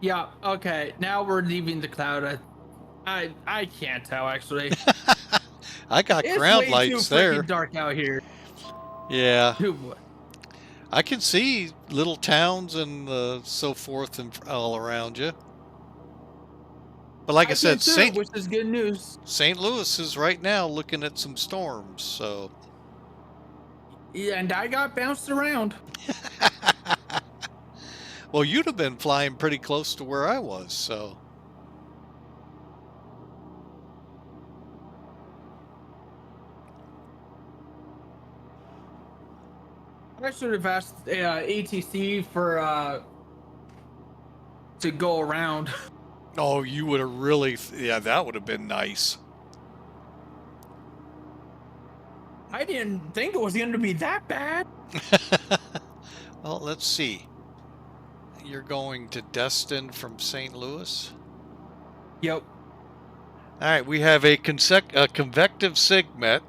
Yeah, okay. Now we're leaving the cloud. I can't tell actually. I got It's ground way lights too there. freaking dark out here. Yeah. Dude, I can see little towns and so forth and all around you. But like I said, can too, which is good news. St. Louis is right now looking at some storms, so. Yeah, and I got bounced around. Well, you'd have been flying pretty close to where I was, so. I should have asked ATC for to go around. Oh, you would have really, yeah, that would have been nice. I didn't think it was going to be that bad. Well, let's see. You're going to Destin from St. Louis? Yep. All right, we have a convective SIGMET.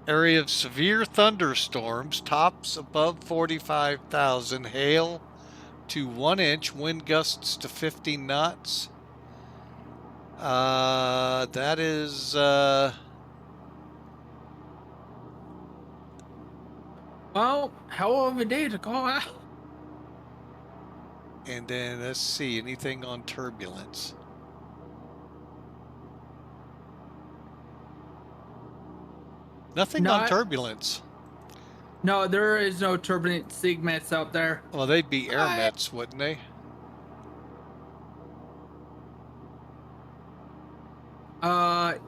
Area of severe thunderstorms, tops above 45,000, hail to 1 inch, wind gusts to 50 knots. That is, Well, hell of a day to call out. and then let's see, anything on turbulence? Nothing on turbulence. No, there is no turbulent SIGMETs out there. Well, they'd be air mets, wouldn't they?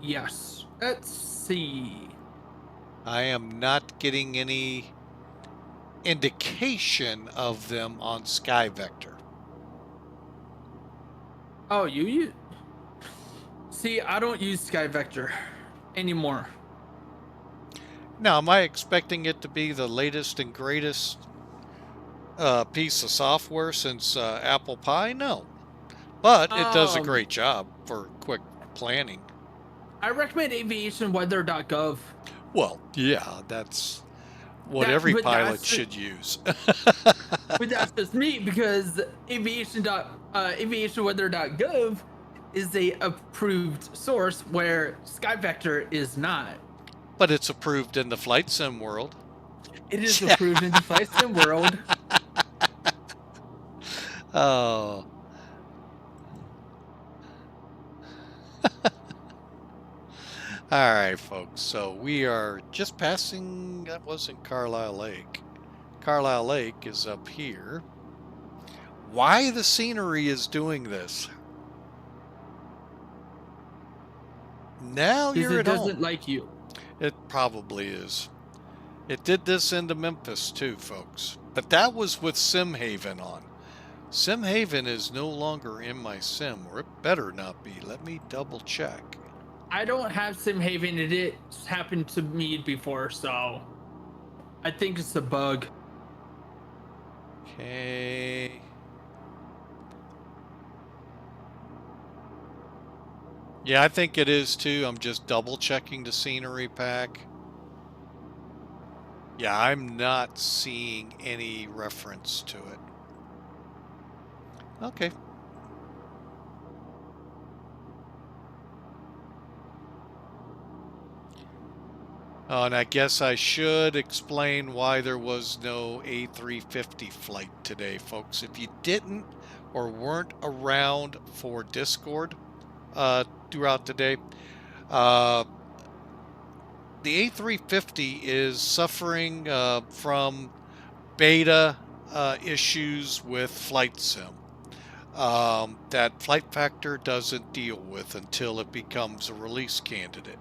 Yes. Let's see. I am not getting any indication of them on SkyVector. Oh, you use? See, I don't use SkyVector anymore. Now, am I expecting it to be the latest and greatest piece of software since Apple Pie? No. But it does a great job for quick planning. I recommend aviationweather.gov. Well, yeah, that's what every pilot should use. But that's just me, because aviationweather.gov is a approved source where SkyVector is not. But it's approved in the flight sim world. It is approved in the flight sim world. Oh. All right, folks. So we are just passing, that wasn't Carlisle Lake. Carlisle Lake is up here. Why the scenery is doing this? Now you're at home. It doesn't like you. It probably is. It did this into Memphis too, folks. But that was with SimHaven on. SimHaven is no longer in my sim, or it better not be. Let me double check. I don't have SimHaven, and it's happened to me before, so I think it's a bug. Okay. Yeah, I think it is too. I'm just double checking the scenery pack. Yeah, I'm not seeing any reference to it. Okay. Oh, and I guess I should explain why there was no A350 flight today, folks. If you didn't or weren't around for Discord throughout the day, the A350 is suffering from beta issues with Flight Sim that Flight Factor doesn't deal with until it becomes a release candidate.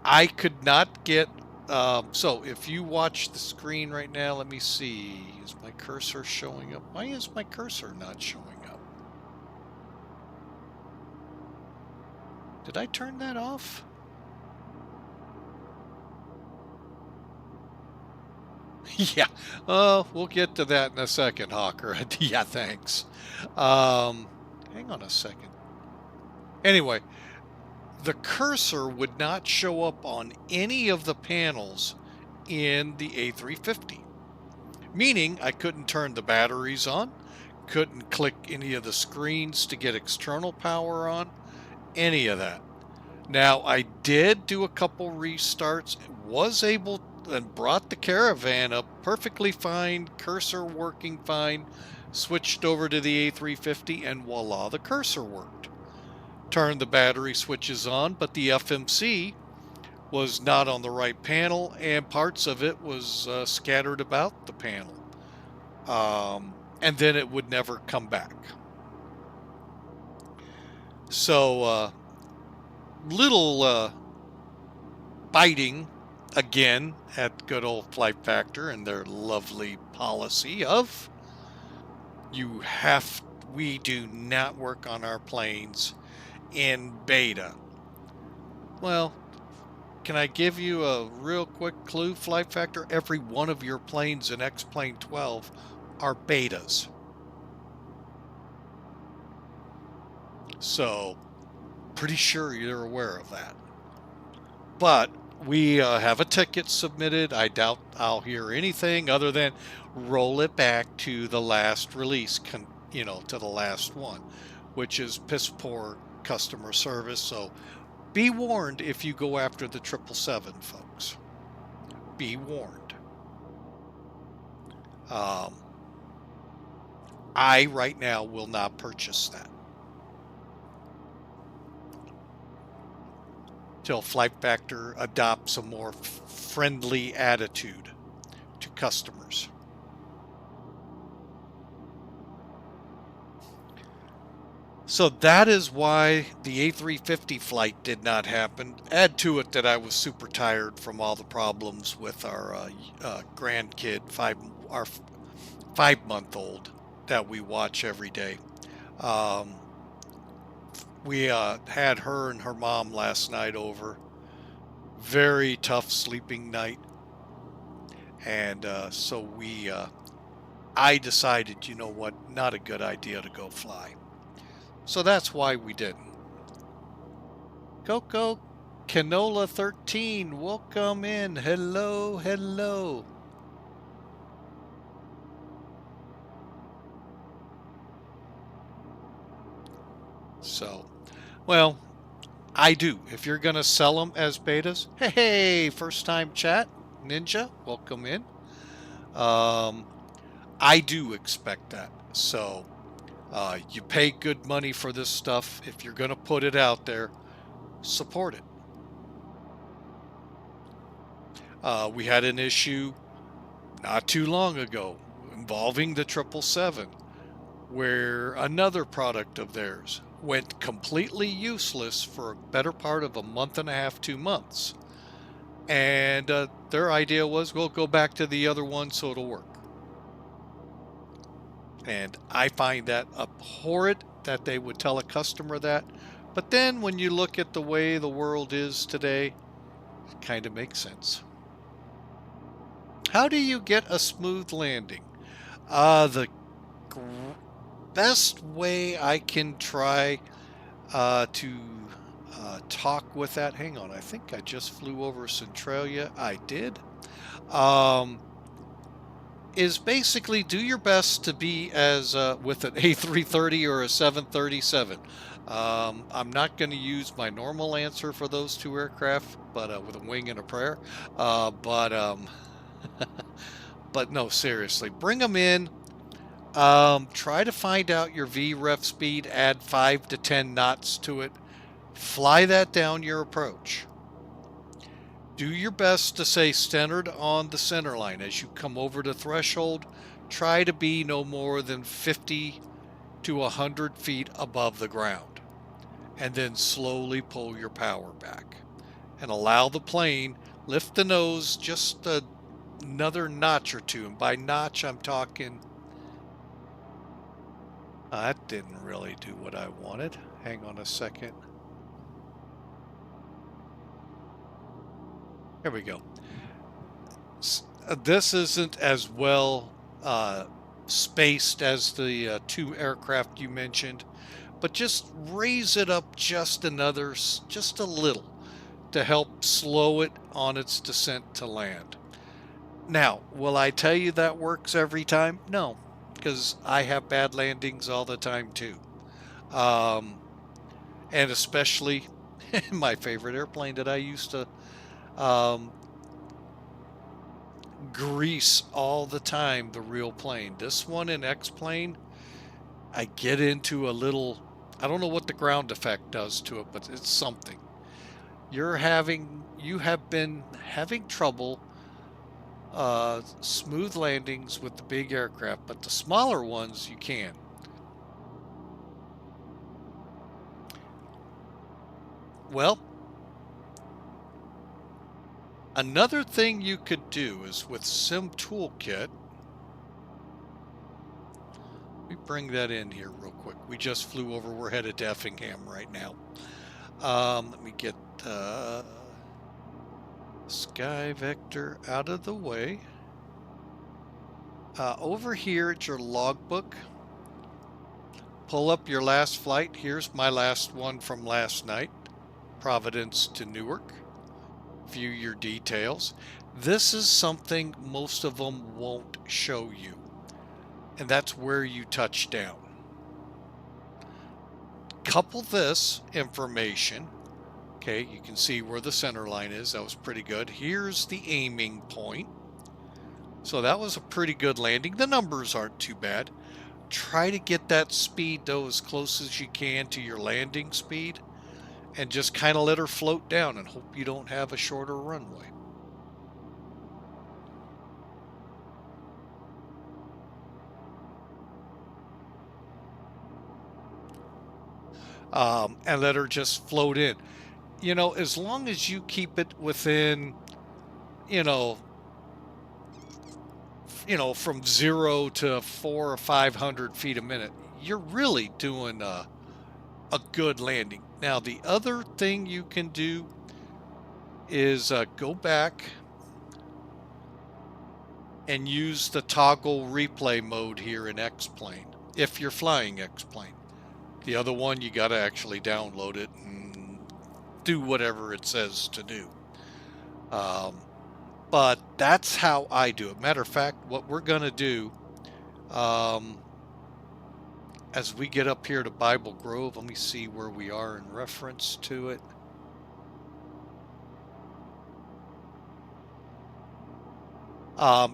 I could not get, so if you watch the screen right now, let me see, is my cursor showing up? Why is my cursor not showing up? Did I turn that off? Yeah, we'll get to that in a second, Hawker. Yeah, thanks. Hang on a second. Anyway, the cursor would not show up on any of the panels in the A350, meaning I couldn't turn the batteries on, couldn't click any of the screens to get external power on, any of that. Now, I did do a couple restarts, was able and brought the Caravan up perfectly fine, cursor working fine, switched over to the A350, and voila, the cursor worked. Turned the battery switches on, but the FMC was not on the right panel, and parts of it was scattered about the panel. And then it would never come back. So, little biting again at good old Flight Factor and their lovely policy of we do not work on our planes in beta. Well, can I give you a real quick clue, Flight Factor? Every one of your planes in X-Plane 12 are betas. So, pretty sure you're aware of that. But we have a ticket submitted. I doubt I'll hear anything other than roll it back to the last release, to the last one, which is piss poor customer service. So be warned if you go after the 777, folks. Be warned. I right now will not purchase that till Flight Factor adopts a more friendly attitude to customers. So that is why the A350 flight did not happen. Add to it that I was super tired from all the problems with our grandkid, our 5-month-old that we watch every day. Um, we had her and her mom last night over. Very tough sleeping night, and I decided, you know what, not a good idea to go fly. So that's why we didn't. Coco Canola 13, welcome in. Hello, hello. So, well, I do. If you're going to sell them as betas, hey, first time chat, Ninja, welcome in. I do expect that. So, you pay good money for this stuff. If you're going to put it out there, support it. We had an issue not too long ago involving the 777 where another product of theirs went completely useless for a better part of a month and a half, 2 months. And their idea was, we'll go back to the other one so it'll work. And I find that abhorrent that they would tell a customer that. But then when you look at the way the world is today, it kind of makes sense. How do you get a smooth landing? The best way I can try to talk with that. Hang on, I think I just flew over Centralia. I did. Is basically do your best to be as with an A330 or a 737. I'm not going to use my normal answer for those two aircraft, but with a wing and a prayer. But but no, seriously, bring them in. Try to find out your VREF speed, add 5 to 10 knots to it. Fly that down your approach. Do your best to stay centered on the center line. As you come over the threshold, try to be no more than 50 to 100 feet above the ground. And then slowly pull your power back. And allow the plane, lift the nose just another notch or two. And by notch, I'm talking... that didn't really do what I wanted. Hang on a second. There we go. This isn't as well spaced as the two aircraft you mentioned, but just raise it up just a little to help slow it on its descent to land. Now, will I tell you that works every time? No, because I have bad landings all the time too. And especially my favorite airplane that I used to grease all the time, the real plane. This one in X-plane, I get into a little, I don't know what the ground effect does to it, but it's something. You have been having trouble smooth landings with the big aircraft, but the smaller ones you can. Well, another thing you could do is with Sim Toolkit. Let me bring that in here real quick. We just flew over. We're headed to Effingham right now. Let me get Sky Vector out of the way. Over here at your logbook, pull up your last flight. Here's my last one from last night, Providence to Newark. View your details. This is something most of them won't show you, and that's where you touch down. Couple this information. Okay, you can see where the center line is. That was pretty good. Here's the aiming point. So that was a pretty good landing. The numbers aren't too bad. Try to get that speed though as close as you can to your landing speed, and just kind of let her float down and hope you don't have a shorter runway. and let her just float in. You know, as long as you keep it within, you know, from 0 to 400 or 500 feet a minute, you're really doing a good landing. Now, the other thing you can do is go back and use the toggle replay mode here in X-Plane, if you're flying X-Plane. The other one, you got to actually download it and do whatever it says to do. But that's how I do it. Matter of fact, what we're going to do, as we get up here to Bible Grove, let me see where we are in reference to it.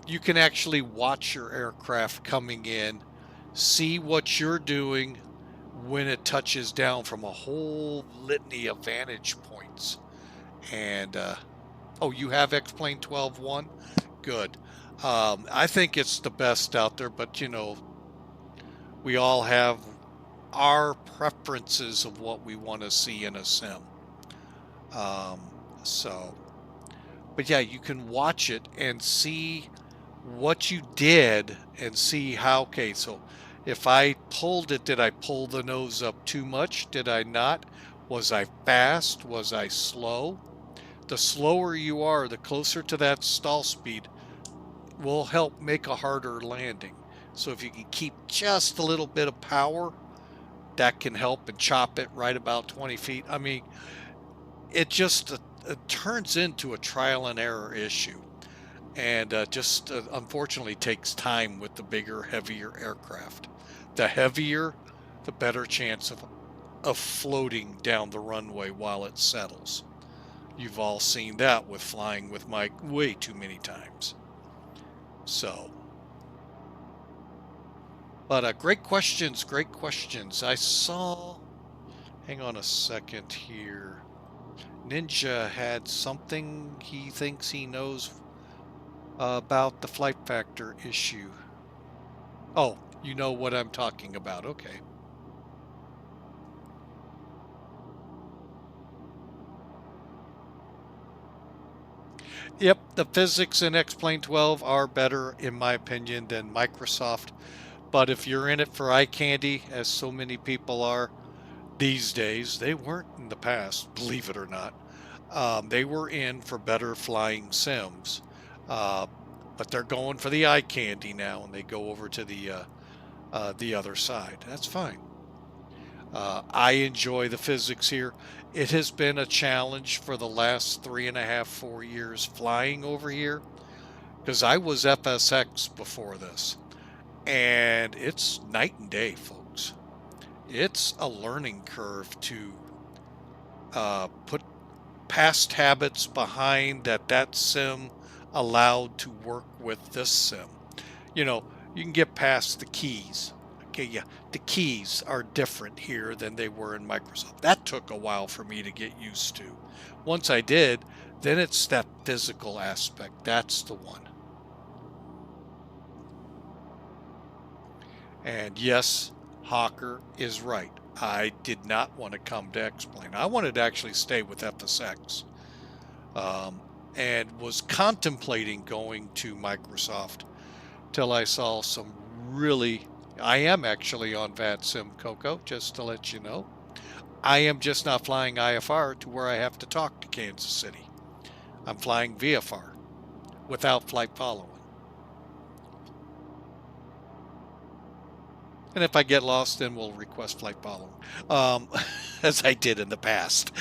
You can actually watch your aircraft coming in, see what you're doing when it touches down from a whole litany of vantage points. And, oh, you have X-Plane 12.1? Good. I think it's the best out there, but, you know, we all have our preferences of what we want to see in a sim. But yeah, you can watch it and see what you did and see how, okay, so if I pulled it, did I pull the nose up too much? Did I not? Was I fast? Was I slow? The slower you are, the closer to that stall speed will help make a harder landing. So if you can keep just a little bit of power, that can help and chop it right about 20 feet. I mean, it just it turns into a trial and error issue, and just unfortunately takes time with the bigger, heavier aircraft. The heavier, the better chance of floating down the runway while it settles. You've all seen that with flying with Mike way too many times. So, but great questions, great questions. I saw, hang on a second here. Ninja had something he thinks he knows about the flight factor issue. Oh, you know what I'm talking about. Okay. Yep, the physics in X-Plane 12 are better, in my opinion, than Microsoft. But if you're in it for eye candy, as so many people are these days, they weren't in the past, believe it or not. They were in for better flying sims. But they're going for the eye candy now, and they go over to the other side. That's fine. I enjoy the physics here. It has been a challenge for the last 3.5, 4 years flying over here, because I was FSX before this, and it's night and day, folks. It's a learning curve to put past habits behind that sim allowed to work with this sim. You know, you can get past the keys. Okay, yeah, the keys are different here than they were in Microsoft. That took a while for me to get used to. Once I did, then it's that physical aspect. That's the one. And yes, Hawker is right. I did not want to come to X-Plane. I wanted to actually stay with FSX. And was contemplating going to Microsoft till I saw some really, I am actually on VATSIM, Coco, just to let you know. I am just not flying IFR to where I have to talk to Kansas City. I'm flying VFR without flight following. And if I get lost, then we'll request flight following, as I did in the past.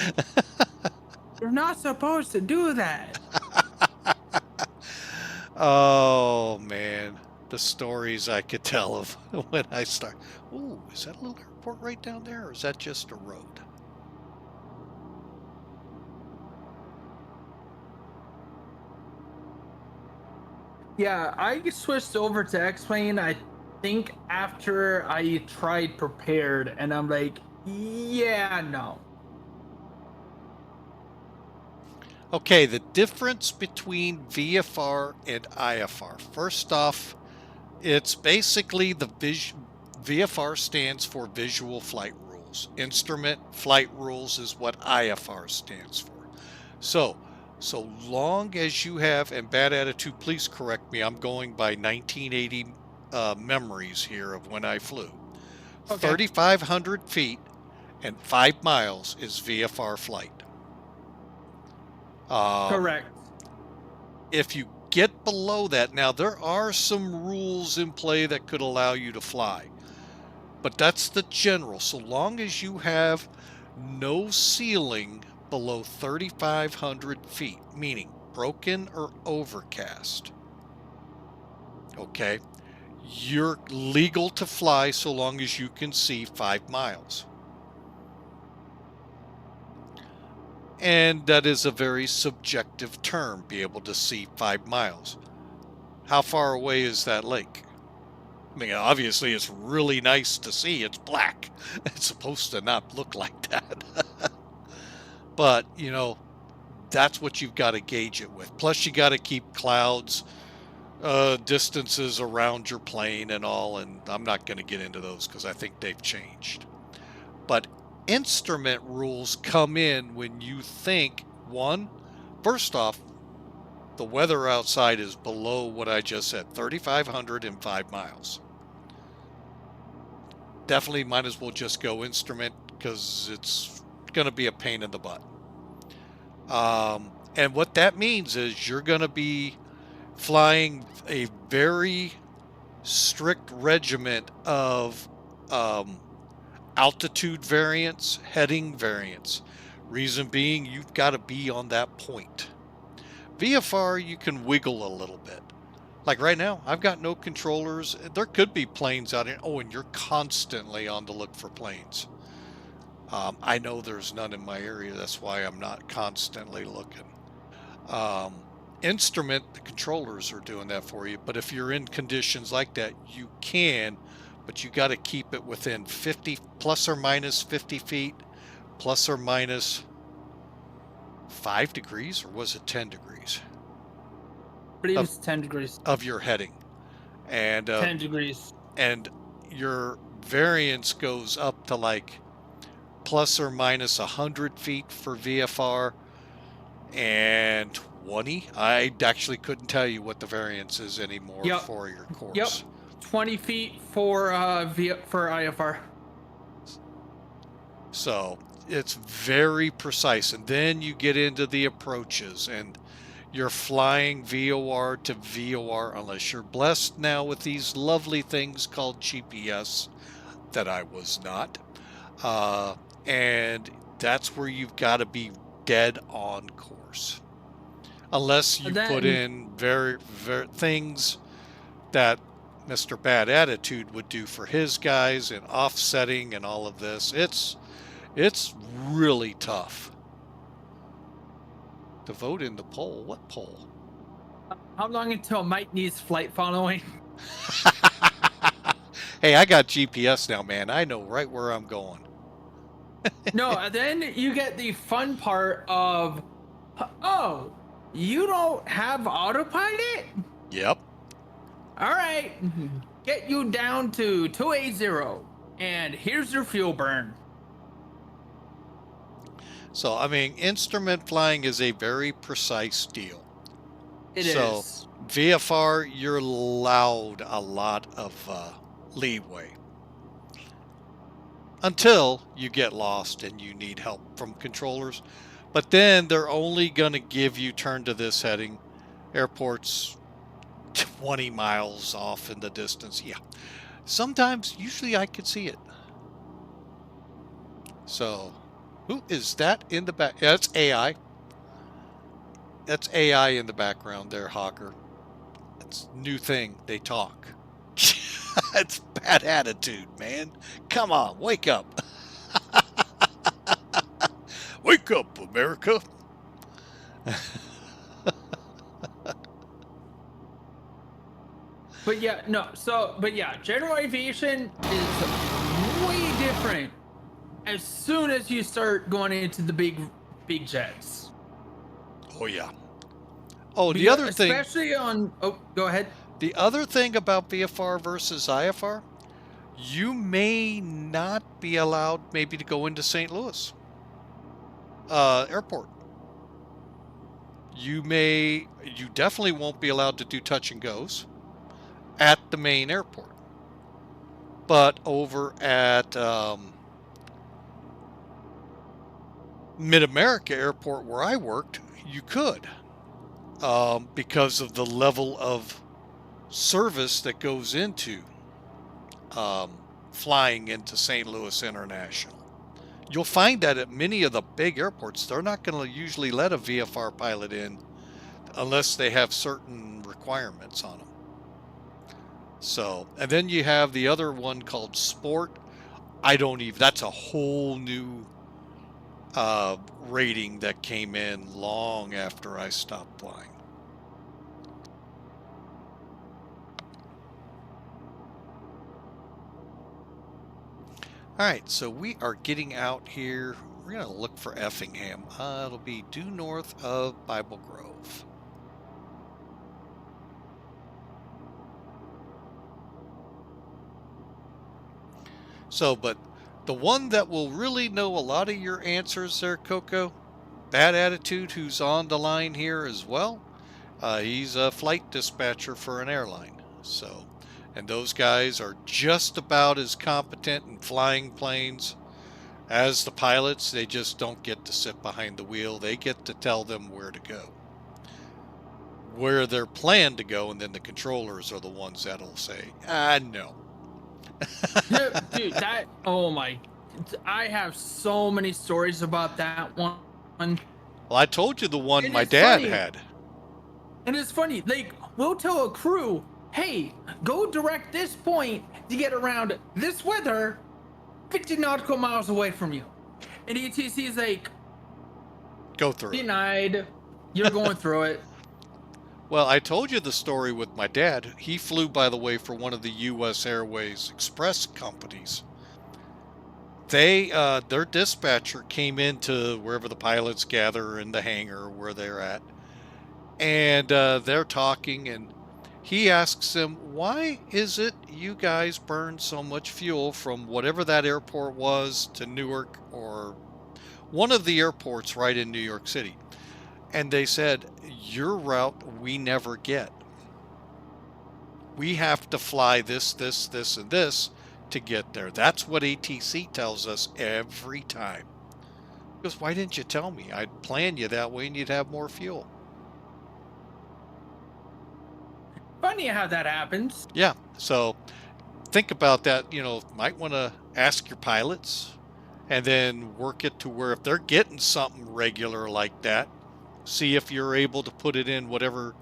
You're not supposed to do that. Oh, man. The stories I could tell of when I start. Ooh, is that a little airport right down there, or is that just a road? Yeah, I switched over to X-Plane, I think, after I tried Prepared, and I'm like, yeah, no. Okay, the difference between VFR and IFR. First off, it's basically VFR stands for Visual Flight Rules. rules. Instrument flight rules is what IFR stands for. So long as you have, and bad attitude, please correct me, I'm going by 1980 memories here of when I flew. Okay. 3,500 feet and 5 miles is VFR flight. Correct. If you get below that, now there are some rules in play that could allow you to fly, but that's the general. So long as you have no ceiling below 3,500 feet, meaning broken or overcast, okay, you're legal to fly so long as you can see 5 miles. And that is a very subjective term, be able to see 5 miles. How far away is that lake? I mean, obviously it's really nice to see. It's black. It's supposed to not look like that. But, you know, that's what you've got to gauge it with. Plus, you got to keep clouds, distances around your plane and all. And I'm not going to get into those because I think they've changed. But instrument rules come in when you think, first off, the weather outside is below what I just said, 3,500 and 5 miles. Definitely might as well just go instrument because it's going to be a pain in the butt. And what that means is you're going to be flying a very strict regiment of altitude variance, heading variance. Reason being, you've got to be on that point. VFR, you can wiggle a little bit. Like right now, I've got no controllers. There could be planes out here. Oh, and you're constantly on the look for planes. I know there's none in my area. That's why I'm not constantly looking. Instrument, the controllers are doing that for you. But if you're in conditions like that, you can, but you got to keep it within 50, plus or minus 50 feet, plus or minus 5 degrees, or was it 10 degrees? I believe it's 10 degrees. Of your heading. And 10 degrees. And your variance goes up to like plus or minus 100 feet for VFR and 20. I actually couldn't tell you what the variance is anymore for your course. Yep. 20 feet for IFR. So it's very precise. And then you get into the approaches and you're flying VOR to VOR unless you're blessed now with these lovely things called GPS that I was not. And that's where you've got to be dead on course. Unless you put in very things that Mr. Bad Attitude would do for his guys and offsetting and all of this. It's really tough. To vote in the poll? What poll? How long until Mike needs flight following? Hey, I got GPS now, man. I know right where I'm going. No, then you get the fun part of, oh, you don't have autopilot? Yep. All right, get you down to 280, and here's your fuel burn. So, I mean, instrument flying is a very precise deal. It is. So, VFR, you're allowed a lot of leeway. Until you get lost and you need help from controllers. But then they're only going to give you turn to this heading. Airport's 20 miles off in the distance. Yeah. Sometimes, usually I could see it. So, who is that in the back? Yeah, that's AI. That's AI in the background there, Hawker. That's a new thing. They talk. That's bad attitude, man. Come on, wake up. Wake up, America. But yeah, no, general aviation is way different as soon as you start going into the big jets. Oh, yeah. Oh, the other thing... Especially on... Oh, go ahead. The other thing about VFR versus IFR, you may not be allowed maybe to go into St. Louis airport. You definitely won't be allowed to do touch and goes at the main airport. But over at Mid-America Airport where I worked, you could, because of the level of service that goes into flying into St. Louis International. You'll find that at many of the big airports, they're not going to usually let a VFR pilot in unless they have certain requirements on them. So, and then you have the other one called Sport. That's a whole new rating that came in long after I stopped flying. All right, so we are getting out here. We're going to look for Effingham. It'll be due north of Bible Grove. So, but the one that will really know a lot of your answers there, Coco, Bad Attitude, who's on the line here as well. He's a flight dispatcher for an airline. So, and those guys are just about as competent in flying planes as the pilots. They just don't get to sit behind the wheel. They get to tell them where to go, where they're planned to go, and then the controllers are the ones that'll say, no. Dude, oh my, I have so many stories about that one. Well, I told you the one And my it's dad funny. had. And it's funny, like, we'll tell a crew, hey, go direct this point to get around this weather 50 nautical miles away from you. And ETC is like, Go through it. denied. You're going through it. Well, I told you the story with my dad. He flew, by the way, for one of the U.S. Airways Express companies. Their dispatcher came into wherever the pilots gather in the hangar where they're at, and they're talking, and he asks them, why is it you guys burn so much fuel from whatever that airport was to Newark or one of the airports right in New York City? And they said, your route we never get. We have to fly this, and this to get there. That's what ATC tells us every time. Because why didn't you tell me? I'd plan you that way and you'd have more fuel. Funny how that happens. Yeah, so think about that. Might want to ask your pilots and then work it to where if they're getting something regular like that, see if you're able to put it in whatever,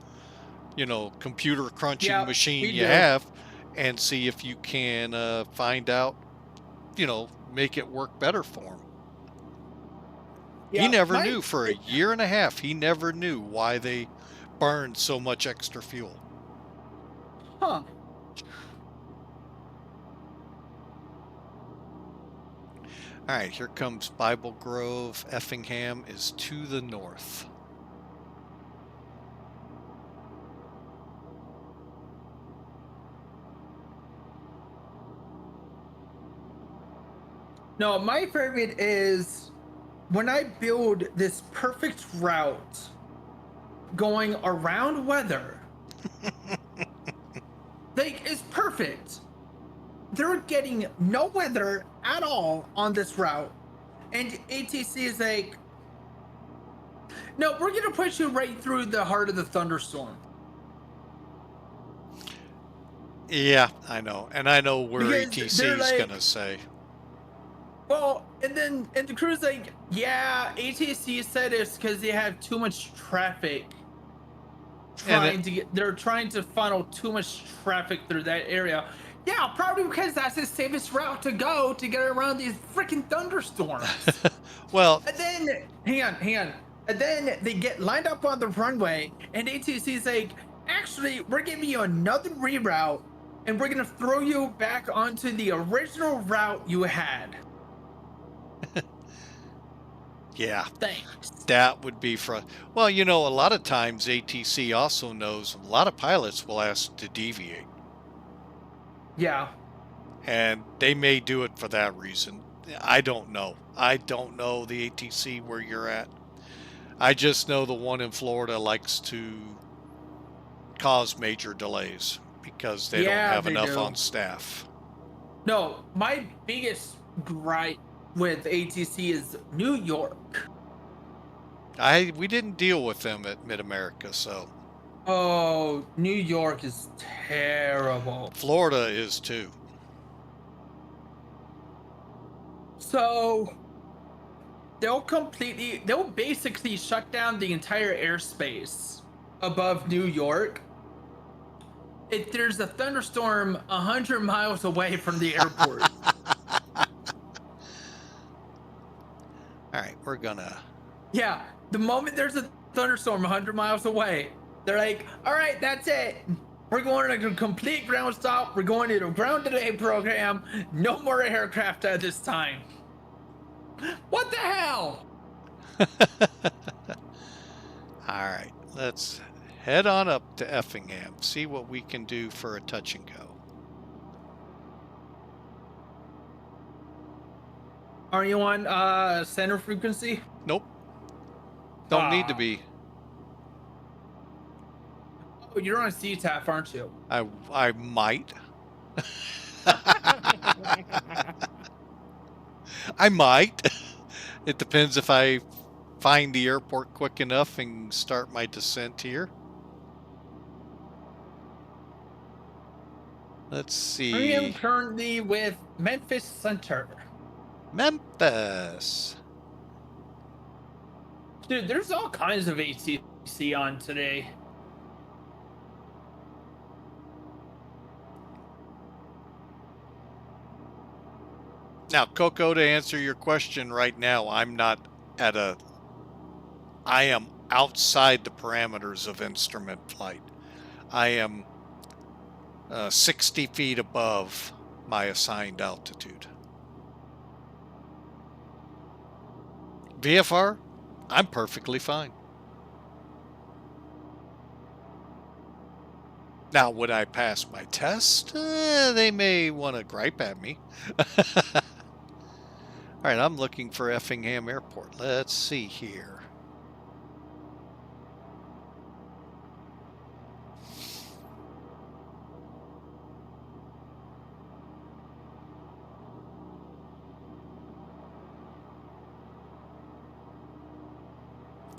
computer crunching machine you have, and see if you can find out, make it work better for him. Yeah, He never knew for a year and a half. He never knew why they burned so much extra fuel. Huh. All right, here comes Bible Grove. Effingham is to the north. No, my favorite is when I build this perfect route going around weather. Like, it's perfect. They're getting no weather at all on this route. And ATC is like, no, we're going to push you right through the heart of the thunderstorm. Yeah, I know. And I know where Because ATC is like, going to say. Well, and the crew's like, yeah, ATC said it's because they have too much traffic. They're trying to funnel too much traffic through that area. Yeah, probably because that's the safest route to go to get around these freaking thunderstorms. Well, and then hang on. And then they get lined up on the runway, and ATC's like, actually, we're giving you another reroute, and we're gonna throw you back onto the original route you had. Yeah, thanks. That would be well, a lot of times ATC also knows a lot of pilots will ask to deviate. Yeah. And they may do it for that reason. I don't know. I don't know the ATC where you're at. I just know the one in Florida likes to cause major delays because they don't Yeah, have they enough do. on staff. No, my biggest gripe with ATC is New York. We didn't deal with them at Mid-America, so Oh, New York is terrible. Florida is too. So they'll basically shut down the entire airspace above New York if there's a thunderstorm 100 miles away from the airport. All right, we're gonna. Yeah, the moment there's a thunderstorm 100 miles away, they're like, all right, that's it. We're going to a complete ground stop. We're going to the ground today program. No more aircraft at this time. What the hell? All right, let's head on up to Effingham, see what we can do for a touch and go. Are you on center frequency? Nope. Don't need to be. Oh, you're on CTAF, aren't you? I might. I might. It depends if I find the airport quick enough and start my descent here. Let's see. I am currently with Memphis Center. Memphis. Dude, there's all kinds of ATC on today. Now, Coco, to answer your question right now, I am outside the parameters of instrument flight. I am 60 feet above my assigned altitude. VFR, I'm perfectly fine. Now, would I pass my test? They may want to gripe at me. All right, I'm looking for Effingham Airport. Let's see here.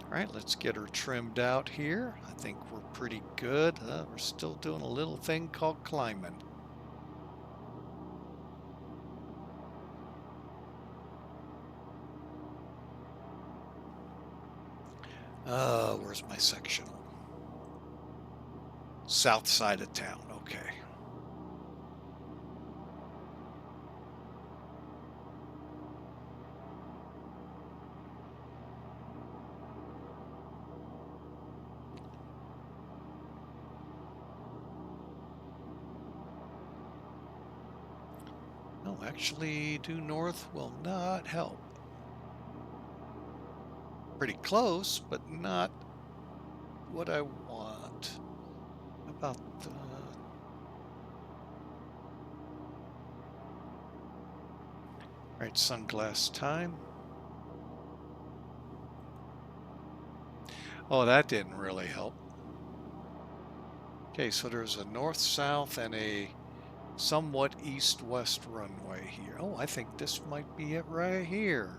All right, let's get her trimmed out here. I think we're pretty good. We're still doing a little thing called climbing. Where's my sectional? South side of town, okay. No, actually, due north will not help. Pretty close, but not what I want. How about the... Alright, sunglass time. Oh, that didn't really help. Okay, so there's a north-south and a somewhat east-west runway here. Oh, I think this might be it right here.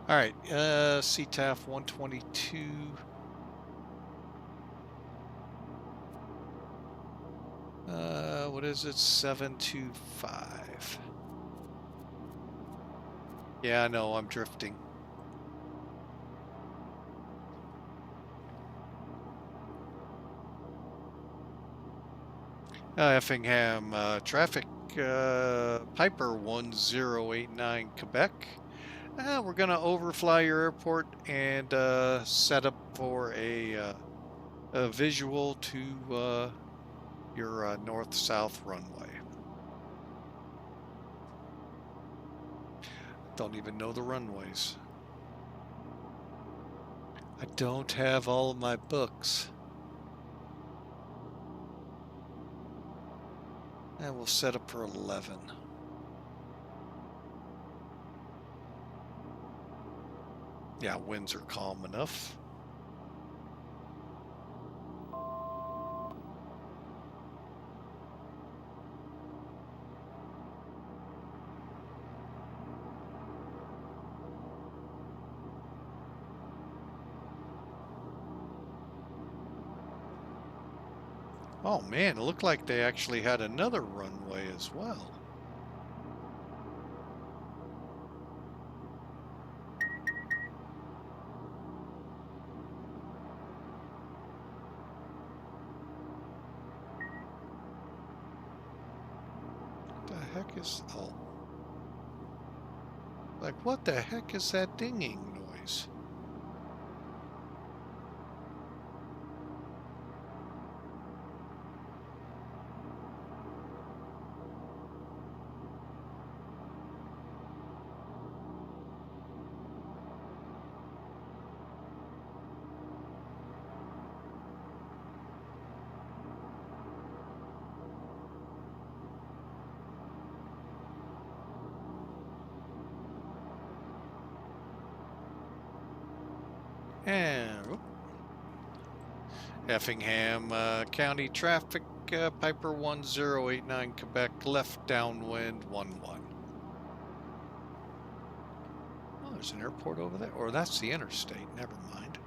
All right, CTAF 122. What is it? 725. Yeah, I know, I'm drifting. Effingham, traffic, Piper 1089 Quebec. We're going to overfly your airport and set up for a visual to your north-south runway. Don't even know the runways. I don't have all of my books. And we'll set up for 11. Yeah, winds are calm enough. Oh man, it looked like they actually had another runway as well. What the heck is... Oh. Like, what the heck is that dinging noise? And whoop. Effingham County traffic, Piper 1089 Quebec, left downwind 11. Oh, there's an airport over there. Or that's the interstate. Never mind.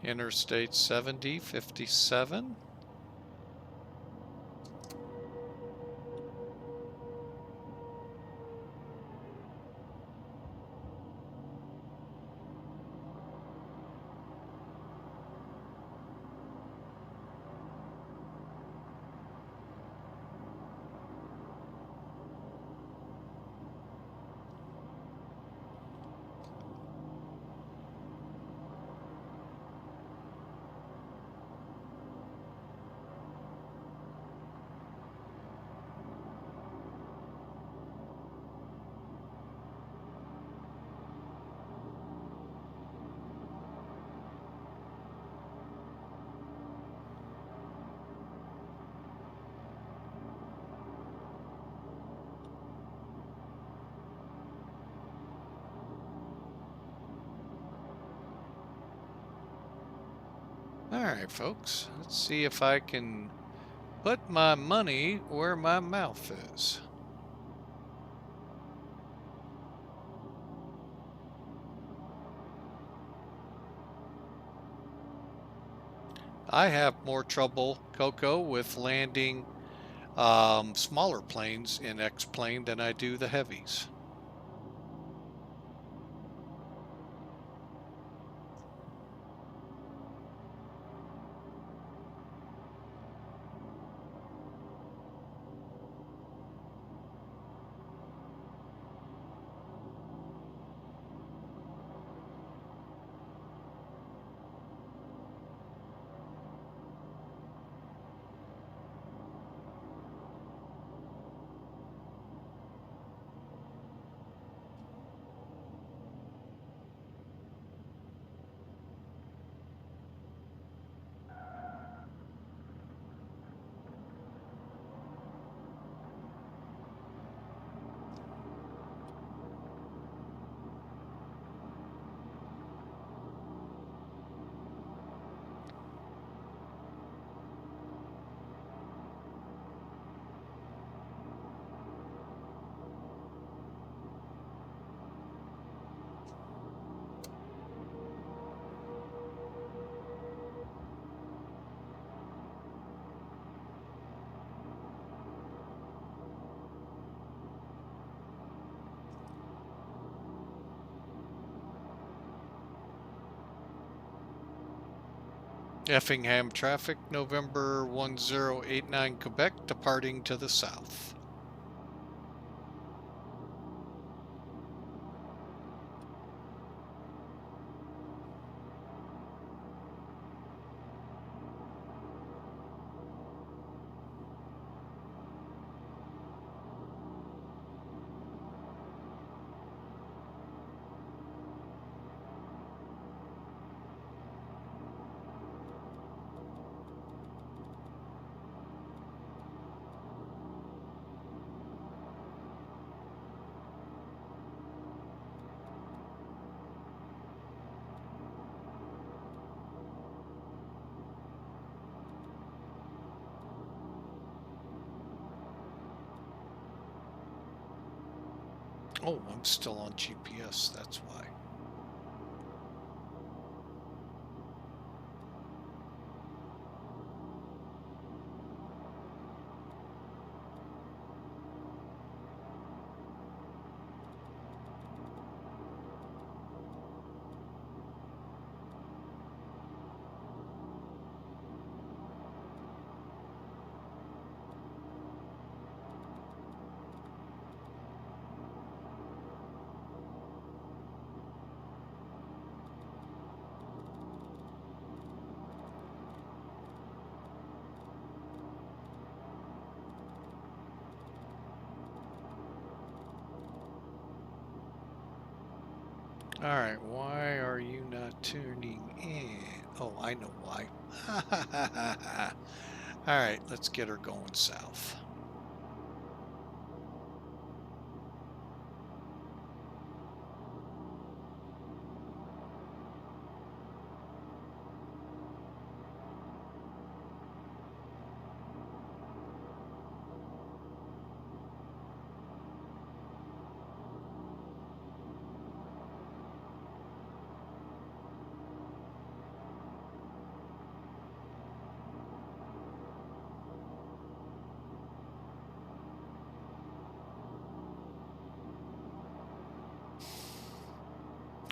Interstate 70, 57. Alright, folks. Let's see if I can put my money where my mouth is. I have more trouble, Coco, with landing smaller planes in X-plane than I do the heavies. Effingham traffic, November 1089 Quebec, departing to the south. Oh, I'm still on GPS, that's why. All right, why are you not tuning in? Oh, I know why. All right, let's get her going south.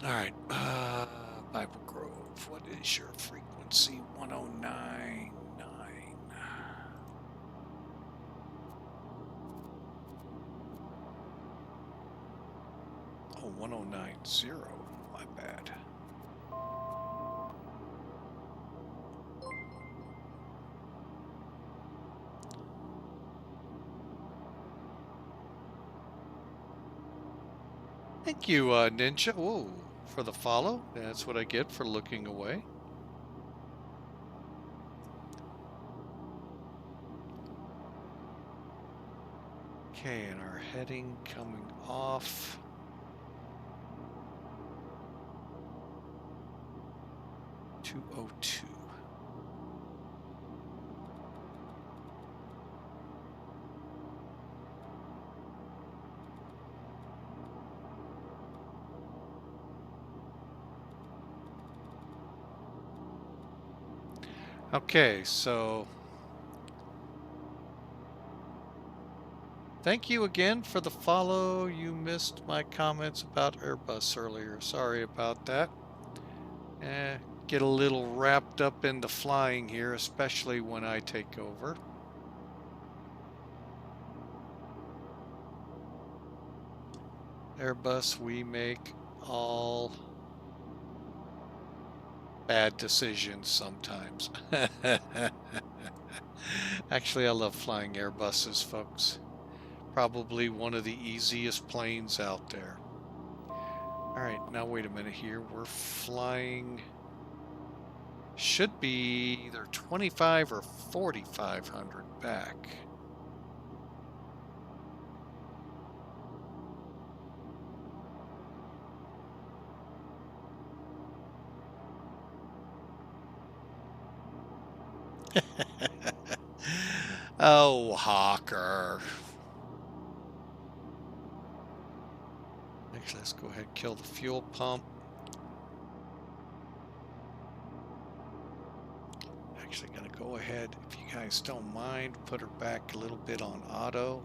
All right, Bible Grove, what is your frequency? 1099. Oh, 1090, my bad. Thank you, Ninja. Whoa, for the follow. That's what I get for looking away. Okay, and our heading coming off. (202). Okay, so thank you again for the follow. You missed my comments about Airbus earlier. Sorry about that. Get a little wrapped up in the flying here, especially when I take over. Airbus, we make all bad decisions sometimes. Actually, I love flying Airbuses, folks. Probably one of the easiest planes out there. All right, now wait a minute here. We're flying, should be either 25 or 4,500 back. Oh, Hawker. Actually, let's go ahead and kill the fuel pump. Actually gonna go ahead, if you guys don't mind, put her back a little bit on auto.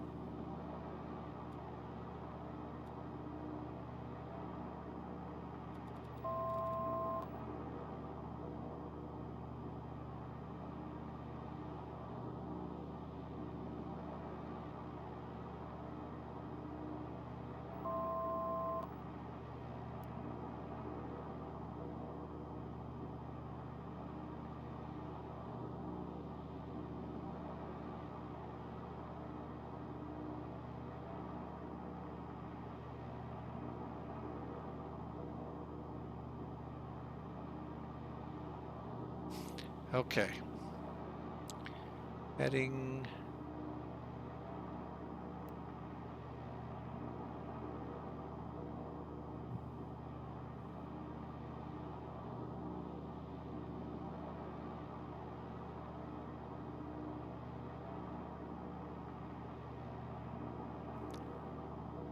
Okay. Heading.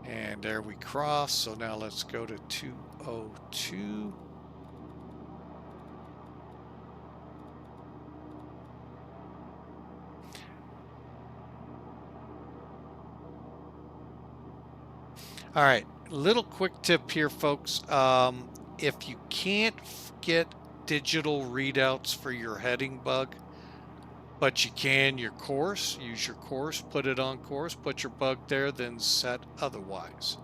And there we cross. So now let's go to 202. All right, little quick tip here, folks. If you can't get digital readouts for your heading bug, but you can your course, use your course, put it on course, put your bug there, then set otherwise.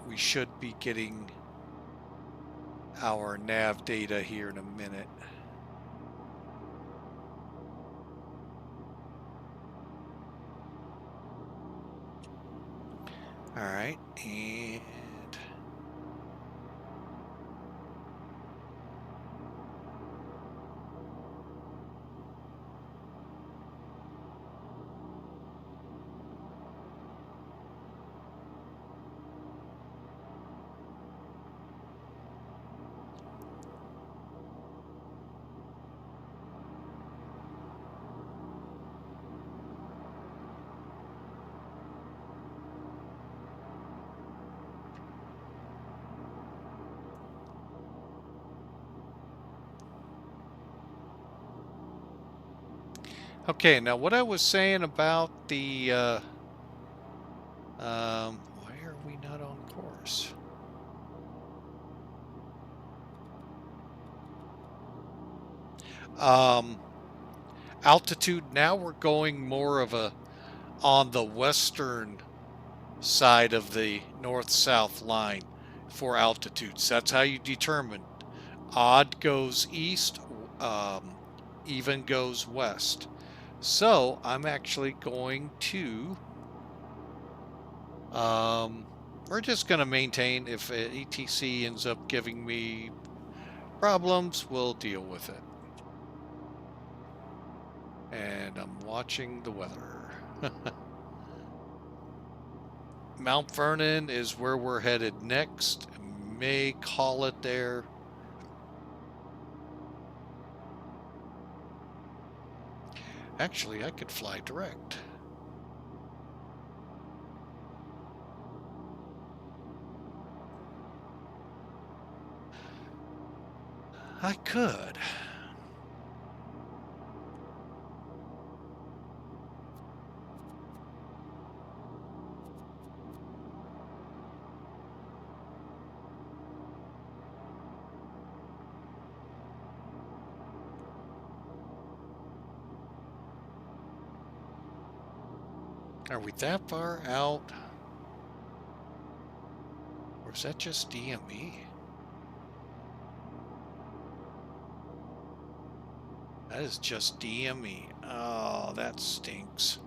We should be getting our nav data here in a minute. All right, and okay, now what I was saying about the, why are we not on course? Altitude, now we're going more of a, on the western side of the north-south line for altitudes. That's how you determine. Odd goes east, even goes west. So I'm actually going to, we're just going to maintain. If ETC ends up giving me problems, we'll deal with it. And I'm watching the weather. Mount Vernon is where we're headed next. May call it there. Actually, I could fly direct. I could. Are we that far out? Or is that just DME? That is just DME. Oh, that stinks.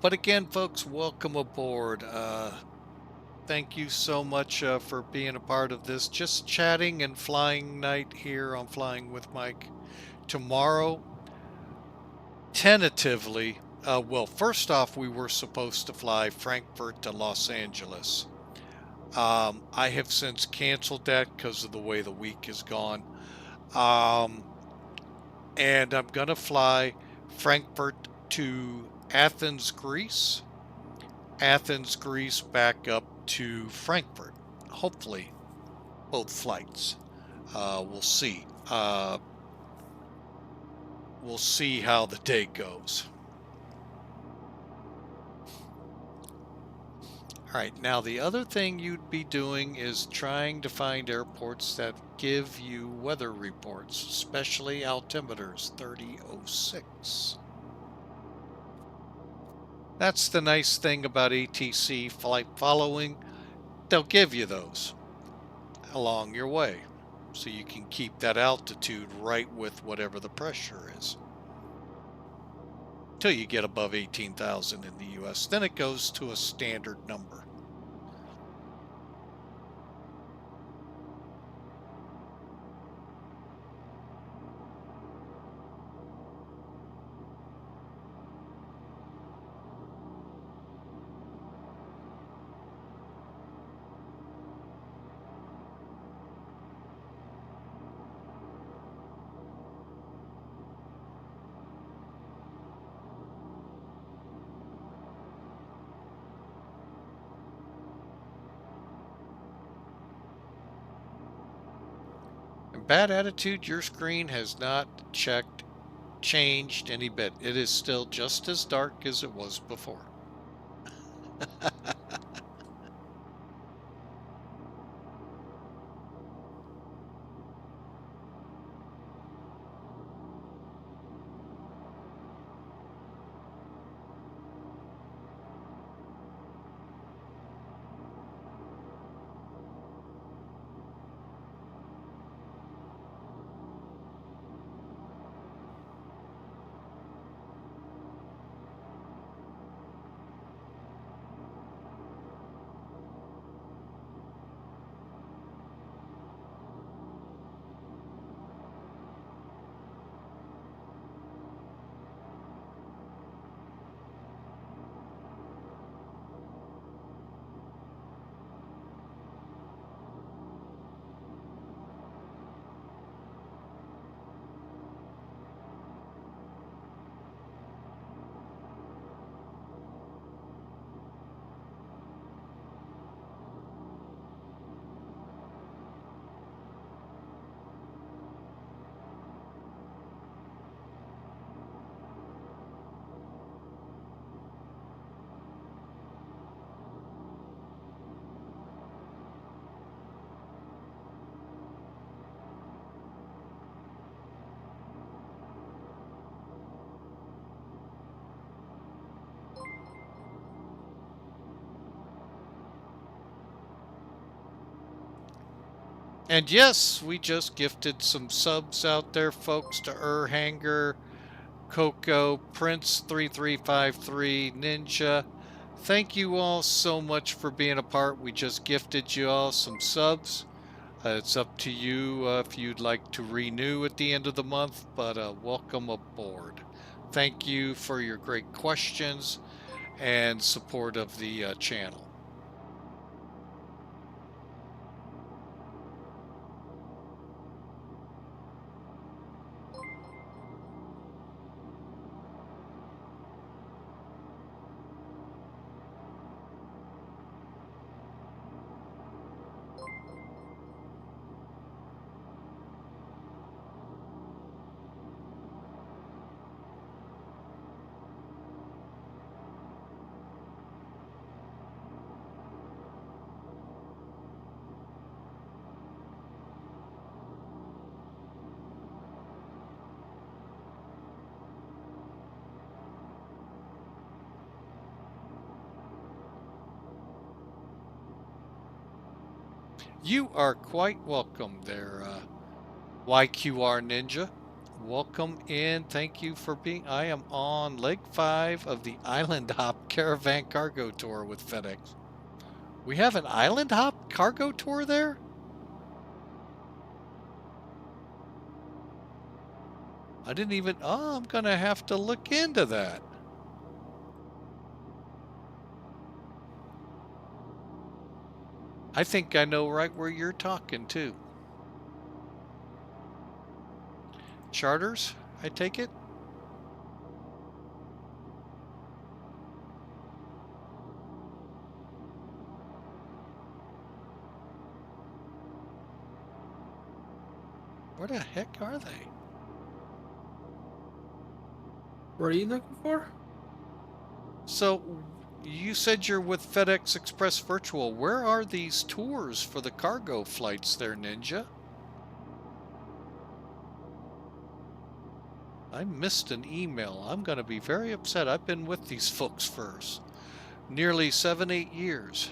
But again, folks, welcome aboard. Thank you so much for being a part of this just chatting and flying night here on Flying with Mike. Tomorrow, tentatively, well, first off, we were supposed to fly Frankfurt to Los Angeles. I have since canceled that because of the way the week has gone. And I'm going to fly Frankfurt to Athens, Greece. Athens, Greece, back up to Frankfurt. Hopefully, both flights. We'll see. We'll see how the day goes. All right, now the other thing you'd be doing is trying to find airports that give you weather reports, especially altimeters 3006. That's the nice thing about ATC flight following. They'll give you those along your way, so you can keep that altitude right with whatever the pressure is till you get above 18,000 in the US. Then it goes to a standard number. And bad attitude, your screen has not changed any bit. It is still just as dark as it was before. And yes, we just gifted some subs out there, folks, to Hanger, Coco, Prince3353, Ninja. Thank you all so much for being a part. We just gifted you all some subs. It's up to you if you'd like to renew at the end of the month, but welcome aboard. Thank you for your great questions and support of the channel. You are quite welcome there, YQR Ninja. Welcome in. Thank you for being. I am on leg 5 of the Island Hop Caravan Cargo Tour with FedEx. We have an Island Hop Cargo Tour there? I didn't even. Oh, I'm going to have to look into that. I think I know right where you're talking too. Charters, I take it? Where the heck are they? What are you looking for? So You said you're with FedEx Express Virtual. Where are these tours for the cargo flights there, Ninja? I missed an email. I'm going to be very upset. I've been with these folks for nearly 7, 8 years.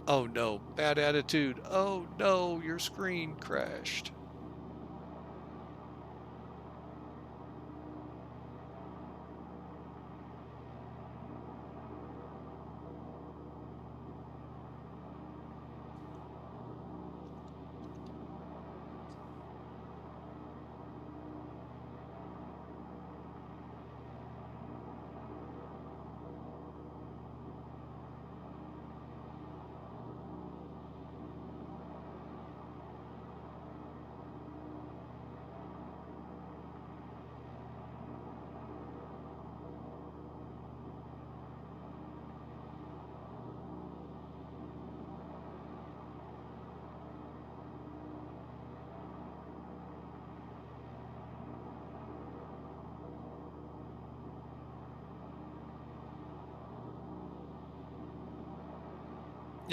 Oh no, bad attitude. Oh no, your screen crashed.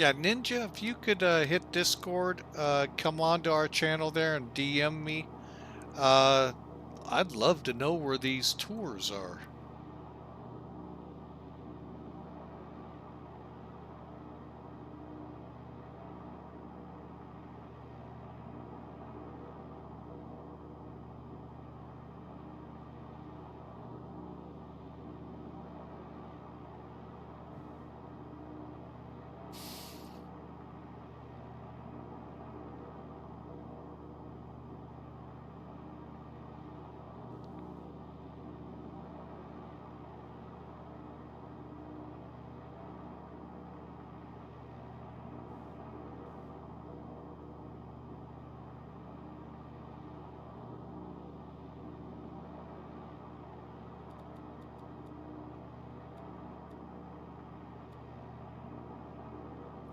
Yeah, Ninja, if you could hit Discord, come on to our channel there and DM me. Uh, I'd love to know where these tours are.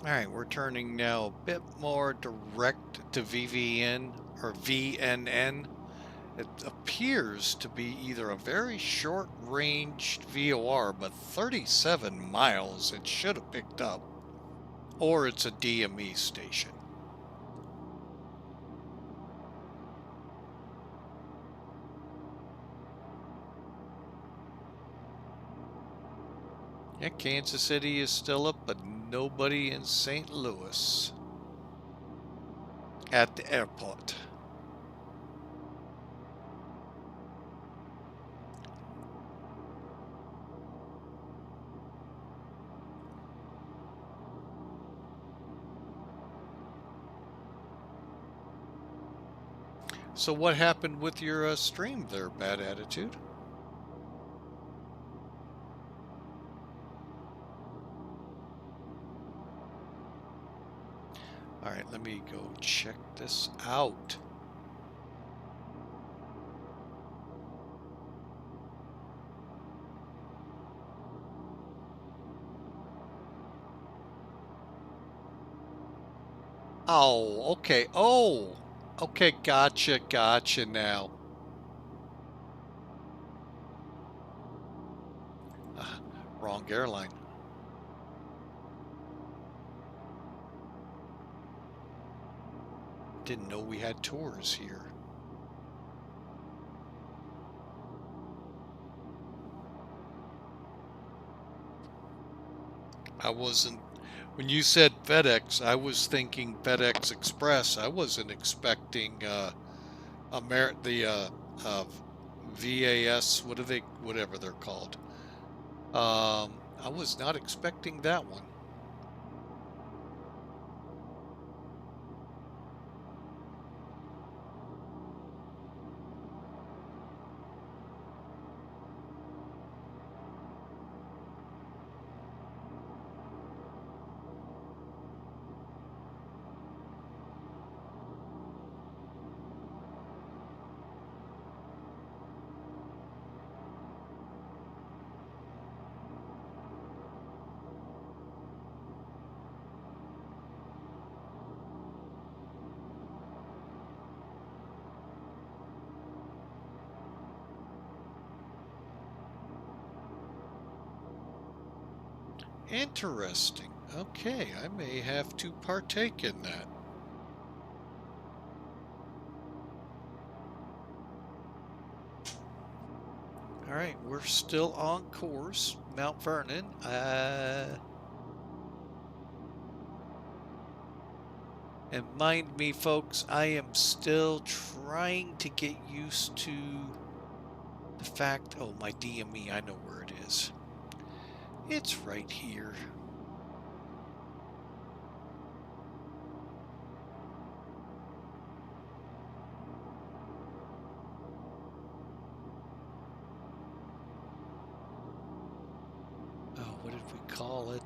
All right, we're turning now a bit more direct to VVN or VNN. It appears to be either a very short-range VOR, but 37 miles it should have picked up, or it's a DME station. Yeah, Kansas City is still up, but nobody in St. Louis at the airport. So what happened with your stream there, Bad Attitude? All right, let me go check this out. Oh, okay. Oh, okay. Gotcha. Gotcha now. Uh, Wrong airline. Didn't know we had tours here. I wasn't, when you said FedEx, I was thinking FedEx Express. I wasn't expecting the uh, VAS, what are they, whatever they're called. I was not expecting that one. Interesting. Okay, I may have to partake in that. All right, we're still on course, Mount Vernon. And mind me, folks, I am still trying to get used to the fact, oh, my DME, I know where it is. It's right here. Oh, what did we call it?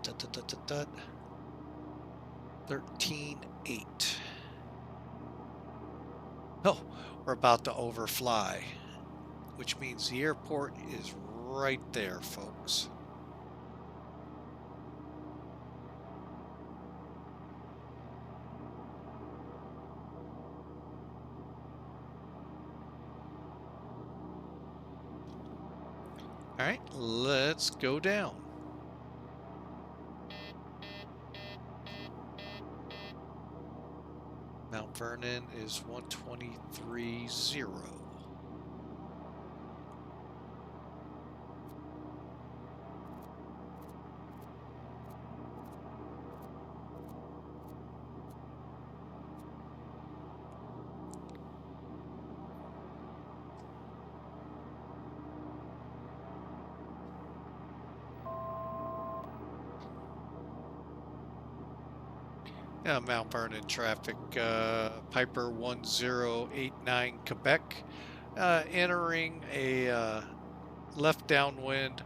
13.8. Oh, we're about to overfly, which means the airport is right there, folks. All right, let's go down. Mount Vernon is 123.0. Yeah, Mount Vernon traffic, Piper 1089 Quebec, entering a left downwind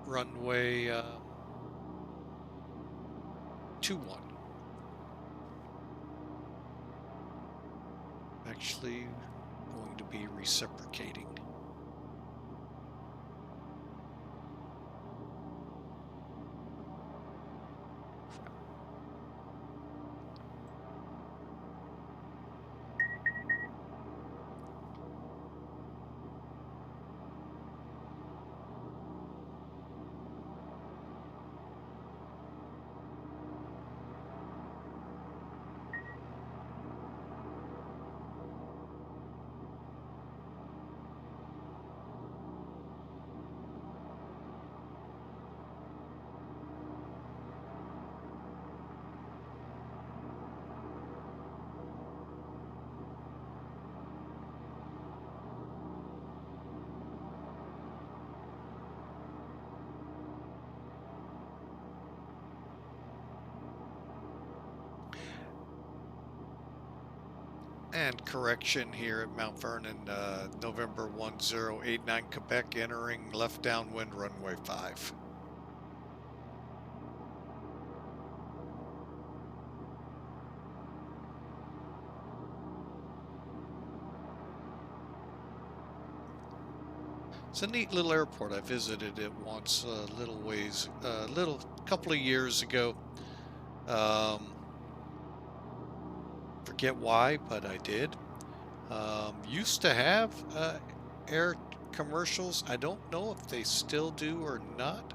runway 21. Actually going to be reciprocating. And correction here at Mount Vernon, November 1089 Quebec, entering left downwind runway 5. It's a neat little airport. I visited it once, a little couple of years ago. Forget why, but I did. Used to have air commercials. I don't know if they still do or not.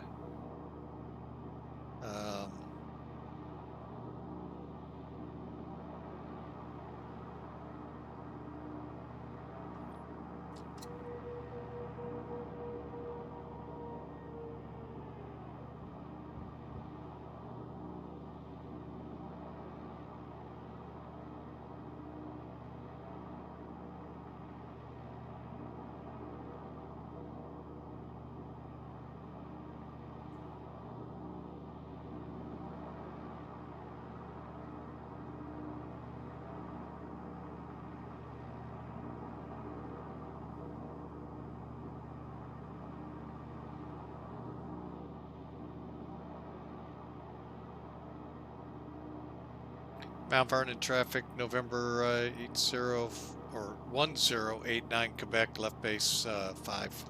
Um, Mount Vernon traffic, November 80 or 1089 Quebec, left base 5.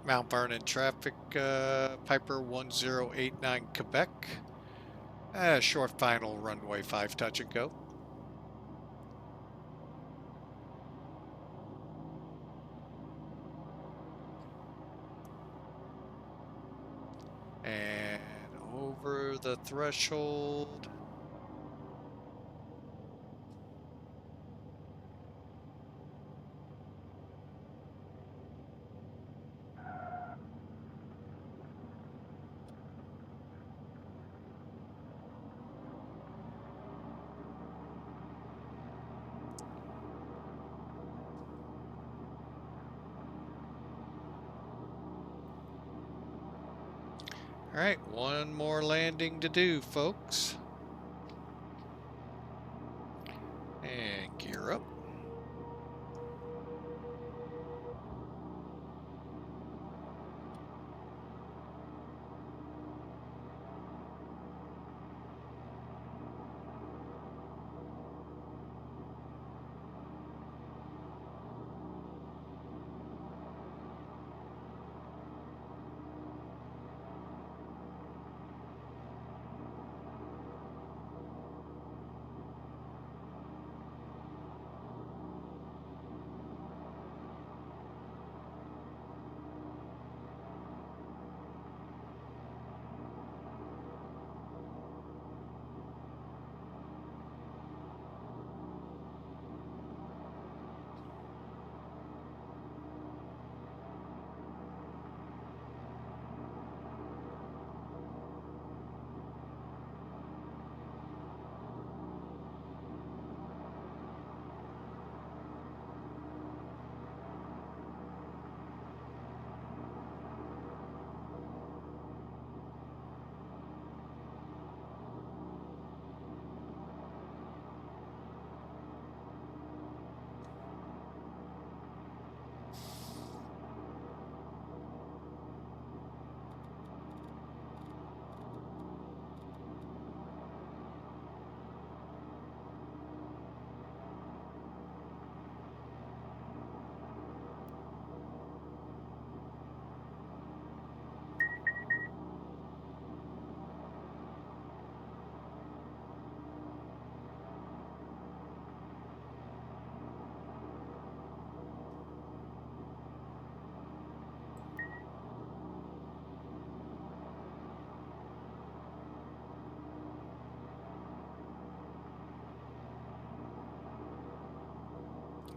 Mount Vernon traffic, Piper 1089 Quebec. Short final runway 5 touch and go. And over the threshold. All right, one more landing to do, folks. And gear up.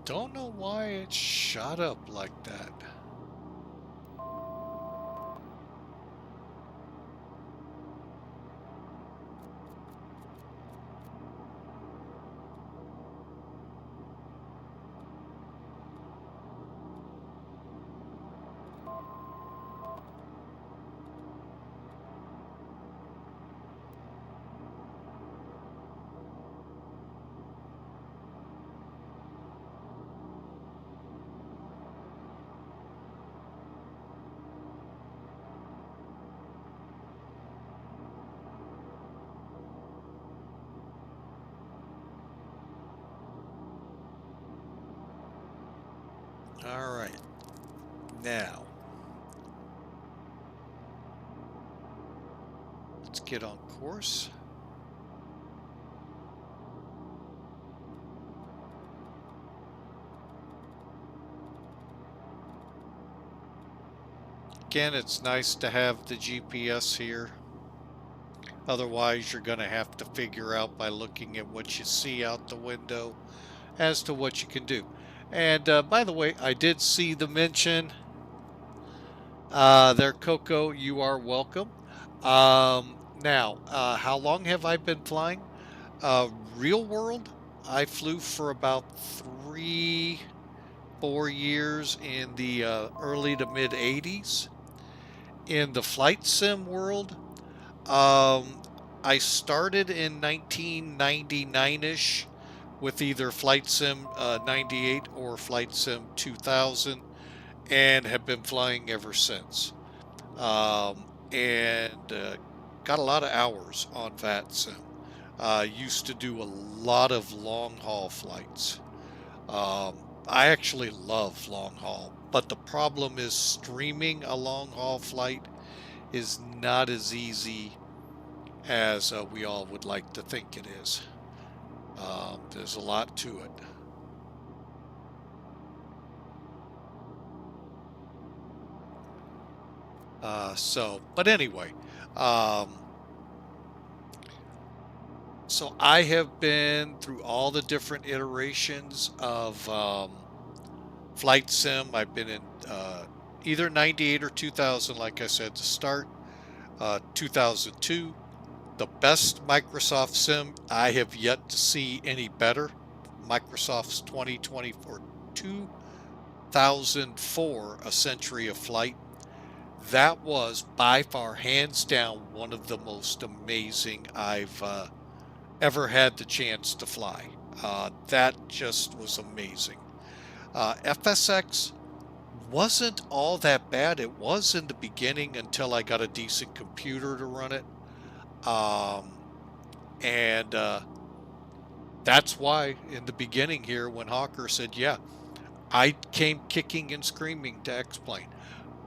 Don't know why it shot up like that. All right. Now, let's get on course. Again, it's nice to have the GPS here. Otherwise, you're going to have to figure out by looking at what you see out the window as to what you can do. And by the way, I did see the mention there, Coco. You are welcome. Now, how long have I been flying? Real world, I flew for about 4 years in the early to mid 80s. In the flight sim world, I started in 1999-ish with either Flight Sim 98 or Flight Sim 2000, and have been flying ever since. And got a lot of hours on VATSIM. Used to do a lot of long haul flights. I actually love long haul, but the problem is streaming a long haul flight is not as easy as we all would like to think it is. There's a lot to it. But anyway, so I have been through all the different iterations of flight sim. I've been in either 98 or 2000, like I said, to start. 2002, the best Microsoft sim. I have yet to see any better. Microsoft's 2020 or 2004, A Century of Flight. That was by far, hands down, one of the most amazing I've ever had the chance to fly. That just was amazing. FSX wasn't all that bad. It was in the beginning until I got a decent computer to run it. And that's why in the beginning here, when Hawker said, yeah, I came kicking and screaming to X-Plane.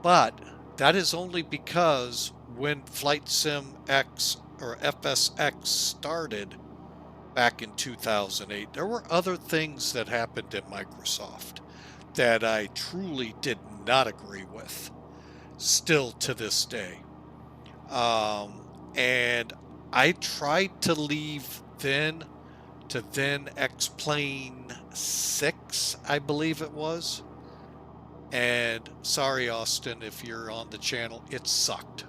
But that is only because when Flight Sim X or FSX started back in 2008, there were other things that happened at Microsoft that I truly did not agree with, still to this day. And I tried to leave then to then X-Plane 6, I believe it was. And sorry, Austin, if you're on the channel, it sucked.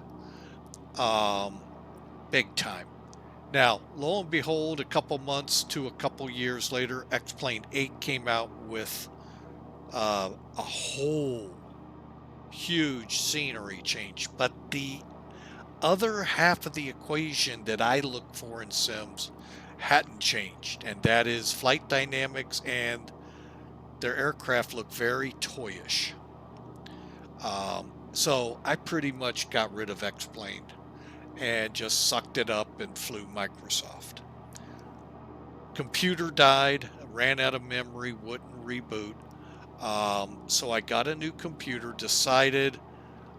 Big time. Now, lo and behold, a couple months to a couple years later, X-Plane 8 came out with a whole huge scenery change. But the other half of the equation that I look for in sims hadn't changed, and that is flight dynamics, and their aircraft look very toyish. So I pretty much got rid of X-Plane and just sucked it up and flew Microsoft. Computer died, ran out of memory, wouldn't reboot. So I got a new computer, decided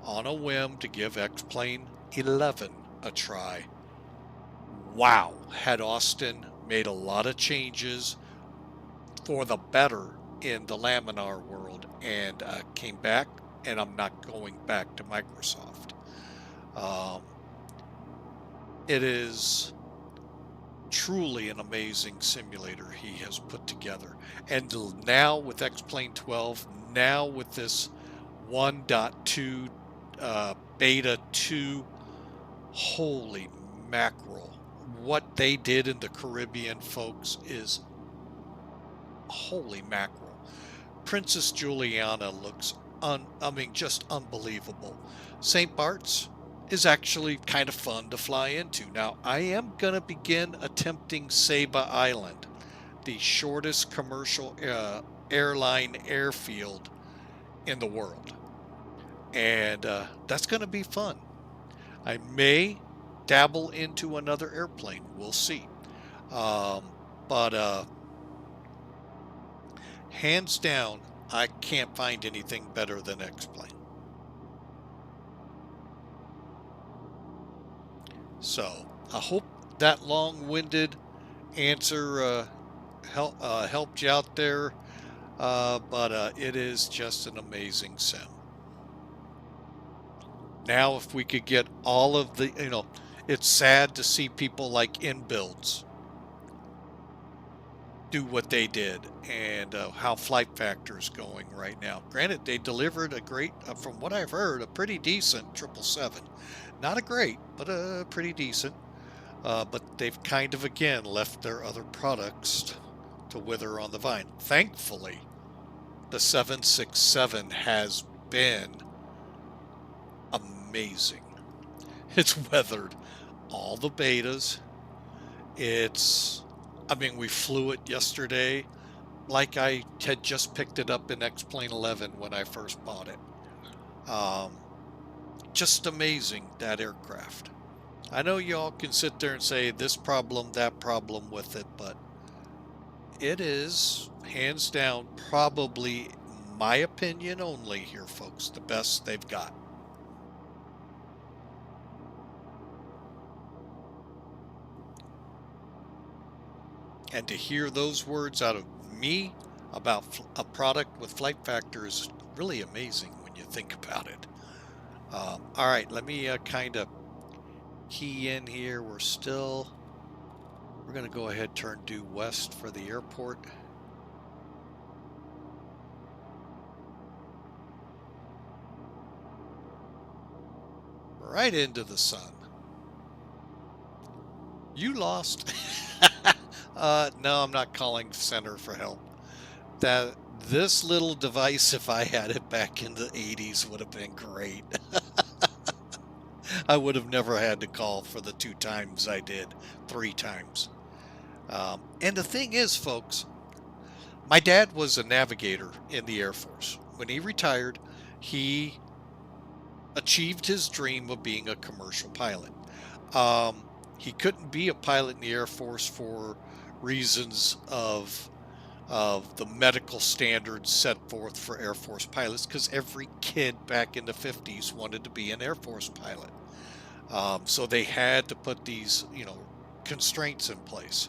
on a whim to give X-Plane 11 a try. Wow, had Austin made a lot of changes for the better in the Laminar world, and came back, and I'm not going back to Microsoft. It is truly an amazing simulator he has put together. And now with X-Plane 12, now with this 1.2 beta 2, holy mackerel. What they did in the Caribbean, folks, is holy mackerel. Princess Juliana looks just unbelievable. St. Bart's is actually kind of fun to fly into. Now, I am going to begin attempting Saba Island, the shortest commercial airline airfield in the world. And that's going to be fun. I may dabble into another airplane. We'll see. But hands down, I can't find anything better than X-Plane. So I hope that long-winded answer helped you out there. But it is just an amazing sim. Now, if we could get all of the, it's sad to see people like InBuilds do what they did, and how Flight Factor is going right now. Granted, they delivered a great, from what I've heard, a pretty decent 777. Not a great, but a pretty decent. But they've kind of, again, left their other products to wither on the vine. Thankfully, the 767 has been amazing. It's weathered all the betas. We flew it yesterday like I had just picked it up in X-Plane 11 when I first bought it. Just amazing, that aircraft. I know y'all can sit there and say this problem, that problem with it, but it is hands down, probably my opinion only here, folks, the best they've got. And to hear those words out of me about a product with flight factor is really amazing when you think about it. All right, let me kind of key in here. We're going to go ahead, turn due west for the airport. Right into the sun. You lost. No, I'm not calling center for help. This little device, if I had it back in the 80s, would have been great. I would have never had to call for the 2 times I did, 3 times. And the thing is, folks, my dad was a navigator in the Air Force. When he retired, he achieved his dream of being a commercial pilot. He couldn't be a pilot in the Air Force for reasons of the medical standards set forth for Air Force pilots, because every kid back in the 50s wanted to be an Air Force pilot. So they had to put these, constraints in place.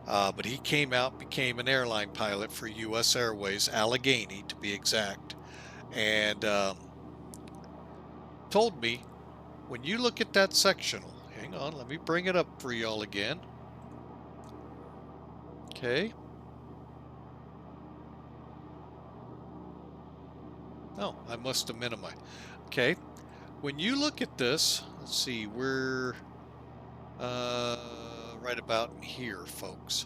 But he came out, became an airline pilot for U.S. Airways, Allegheny to be exact, and told me, when you look at that sectional, hang on, let me bring it up for y'all again. Okay. Oh, I must have minimized. Okay. When you look at this, let's see, we're right about in here, folks.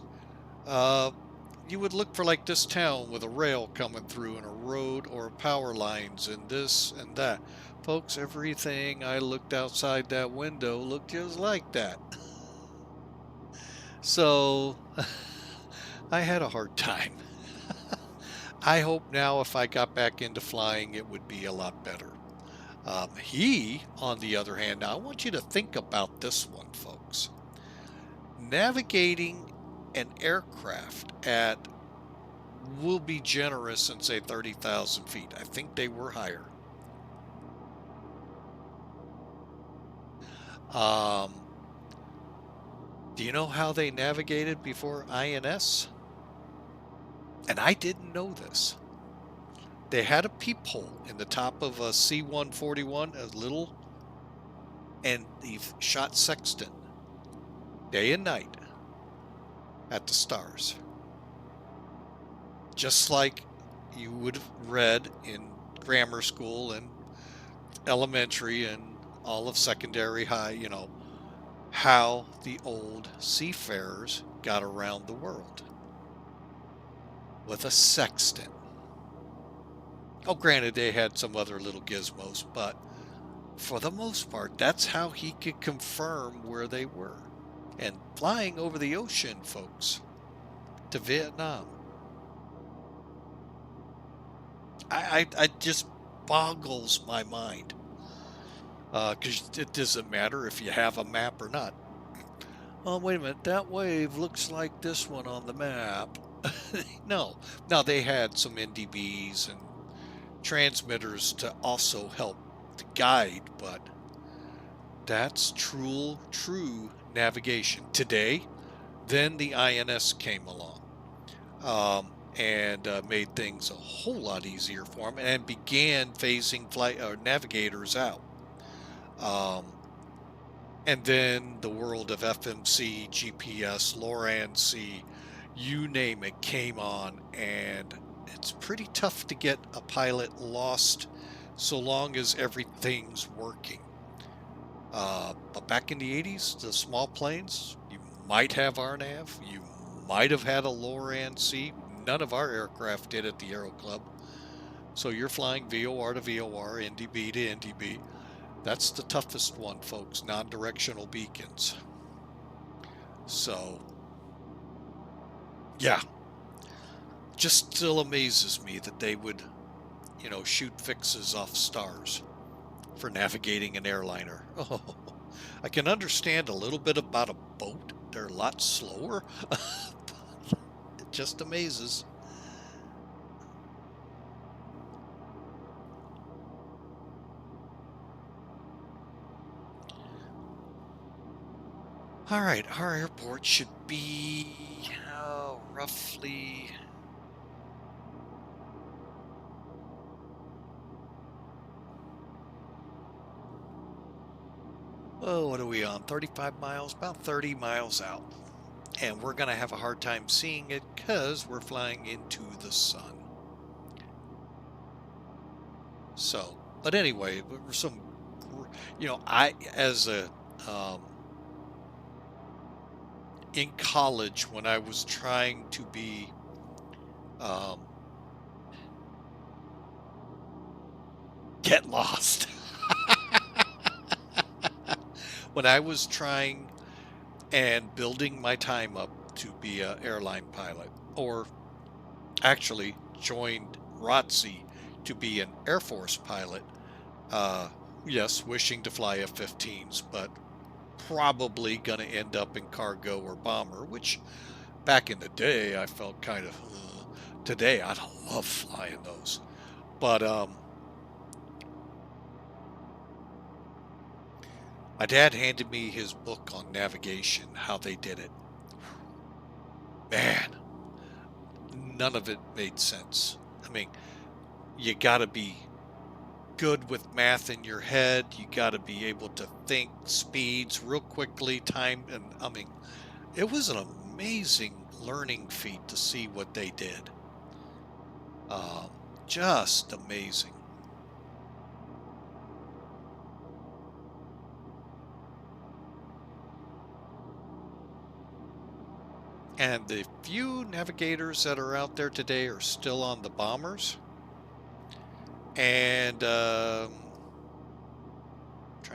You would look for like this town with a rail coming through and a road or power lines and this and that. Folks, everything I looked outside that window looked just like that. So I had a hard time. I hope now if I got back into flying, it would be a lot better. He, on the other hand, now I want you to think about this one, folks. Navigating an aircraft at, we'll be generous and say 30,000 feet. I think they were higher. Do you know how they navigated before INS? And I didn't know this. They had a peephole in the top of a C-141, a little, and they shot sextant day and night at the stars. Just like you would have read in grammar school and elementary and all of secondary high, how the old seafarers got around the world with a sextant. Oh, granted, they had some other little gizmos, but for the most part, that's how he could confirm where they were. And flying over the ocean, folks, to Vietnam. I just boggles my mind. Because it doesn't matter if you have a map or not. Oh, wait a minute, that wave looks like this one on the map. No. Now, they had some NDBs and transmitters to also help to guide, but that's true navigation. Today, then the INS came along and made things a whole lot easier for them and began phasing navigators out. And then the world of FMC, GPS, LORAN-C, you name it, came on, and it's pretty tough to get a pilot lost so long as everything's working. But back in the 80s, the small planes, you might have RNAV, you might have had a LORAN-C. None of our aircraft did at the Aero Club. So you're flying VOR to VOR, NDB to NDB. That's the toughest one, folks, non-directional beacons. So, yeah, just still amazes me that they would, shoot fixes off stars for navigating an airliner. Oh, I can understand a little bit about a boat. They're a lot slower. just amazes. All right, our airport should be roughly... Oh, what are we on? 35 miles, about 30 miles out. And we're going to have a hard time seeing it because we're flying into the sun. So, but anyway, some, in college when I was trying to be, get lost. When I was trying and building my time up to be an airline pilot, or actually joined ROTC to be an Air Force pilot, yes, wishing to fly F-15s, but probably going to end up in cargo or bomber, which back in the day I felt kind of, today I'd love flying those. But my dad handed me his book on navigation, how they did it. Man, none of it made sense. I mean, you got to be good with math in your head. You got to be able to think speeds real quickly, time, and I mean, it was an amazing learning feat to see what they did. Just amazing. And the few navigators that are out there today are still on the bombers. And trying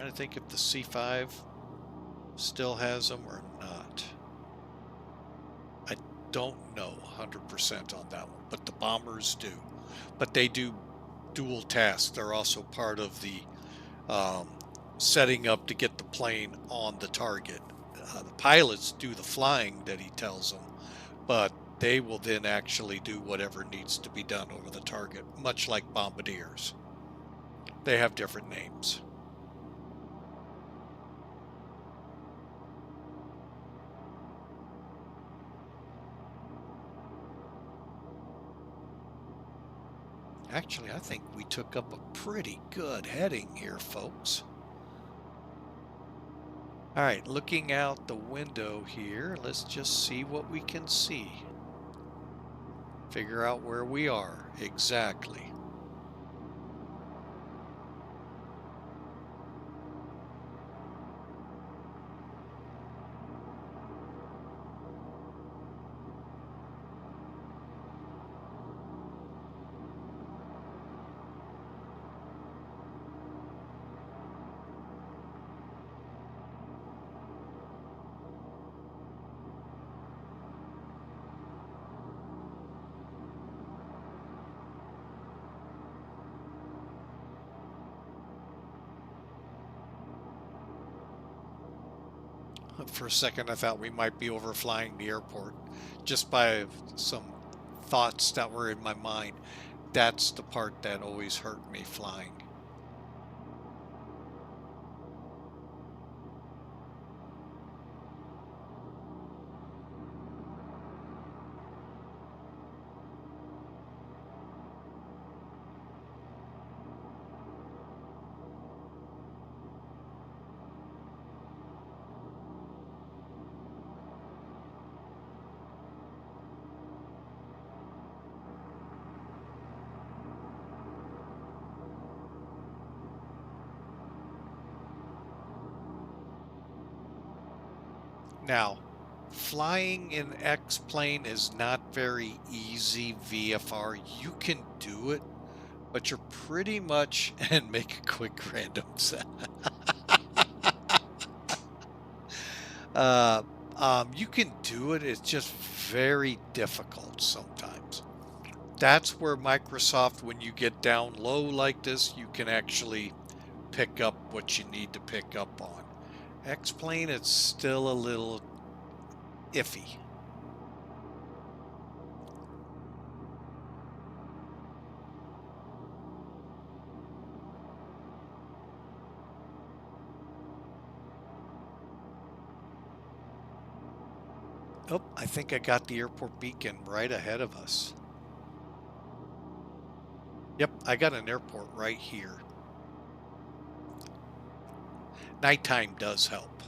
to think if the C5 still has them or not. I don't know 100% on that one, but the bombers do. But they do dual tasks. They're also part of the setting up to get the plane on the target. The pilots do the flying that he tells them, but they will then actually do whatever needs to be done over the target, much like bombardiers. They have different names. Actually, I think we took up a pretty good heading here, folks. All right, looking out the window here, let's just see what we can see. Figure out where we are exactly. For a second, I thought we might be overflying the airport just by some thoughts that were in my mind. That's the part that always hurt me flying. Now, flying in X-plane is not very easy VFR. You can do it, but you're pretty much, and make a quick random set. You can do it, it's just very difficult sometimes. That's where Microsoft, when you get down low like this, you can actually pick up what you need to pick up on. X-plane, it's still a little iffy. Oh, I think I got the airport beacon right ahead of us. Yep, I got an airport right here. Nighttime does help.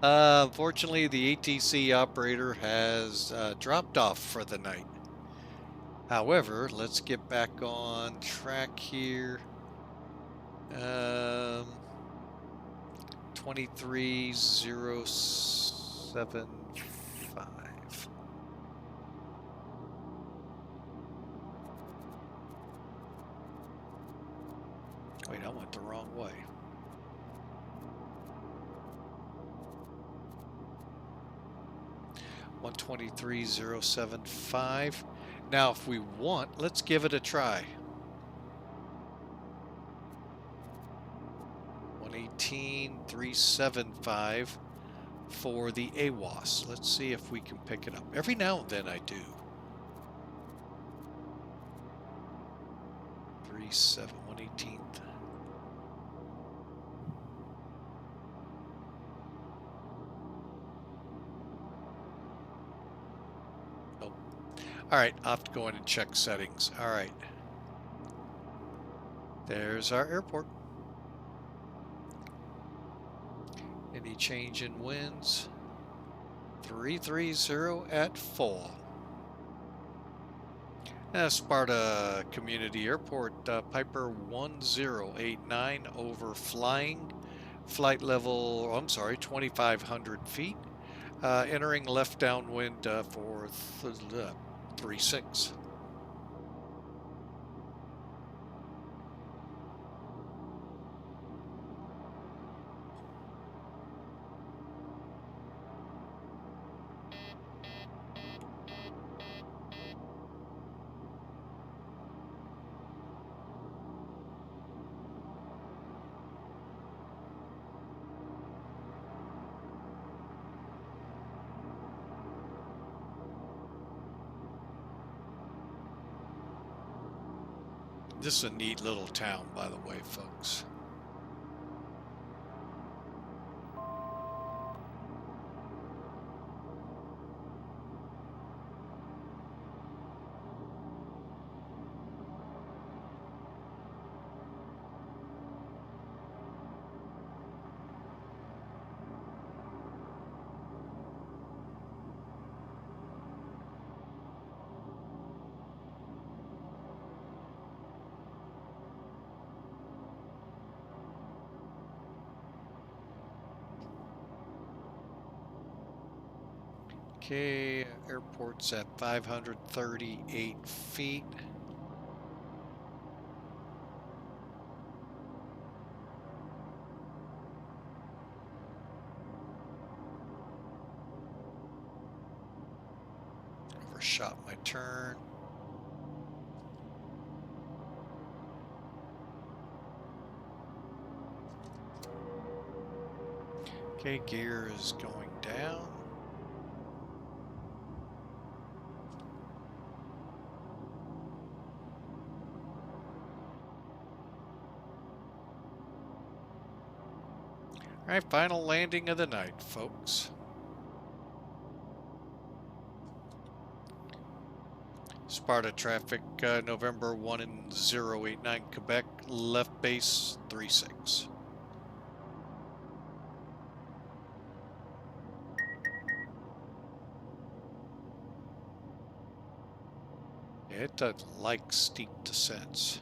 Unfortunately, the ATC operator has dropped off for the night. However, let's get back on track here. 23075. Wait, I went the wrong way. One 123.075. Now, if we want, let's give it a try. 118.375 for the AWAS. Let's see if we can pick it up. Every now and then I do. 118. Oh. All right, I'll have to go in and check settings. All right. There's our airport. Any change in winds? 330 at 4. Sparta Community Airport, Piper 1089 over flying. Flight level, I'm sorry, 2,500 feet. Entering left downwind for 36. This is a neat little town, by the way, folks. Okay, airport's at 538 feet. Overshot my turn. Okay, gear is going down. All right, final landing of the night, folks. Sparta traffic, November 1089, Quebec, left base 36. It doesn't like steep descents.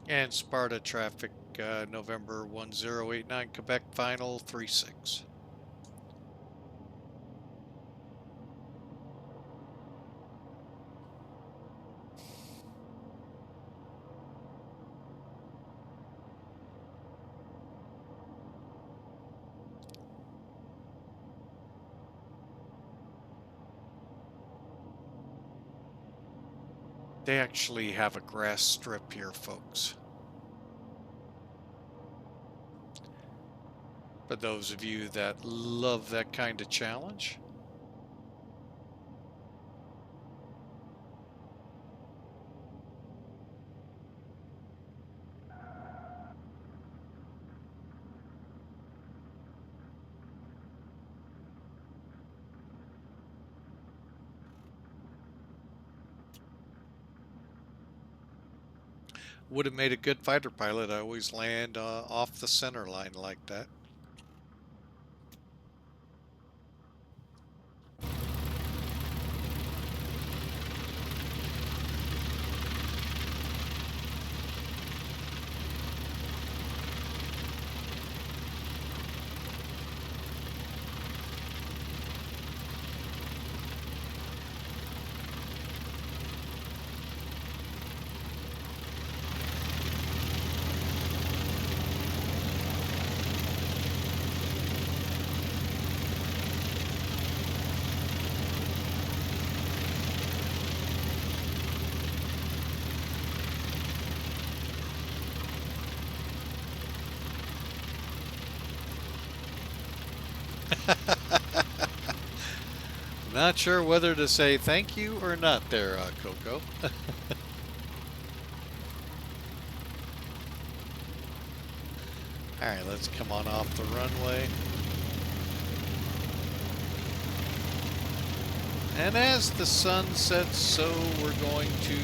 And Sparta traffic, November 1089, Quebec, final 36. They actually have a grass strip here, folks. For those of you that love that kind of challenge. Would have made a good fighter pilot. I always land off the center line like that. Not sure whether to say thank you or not there, Coco. Alright, let's come on off the runway. And as the sun sets, so we're going to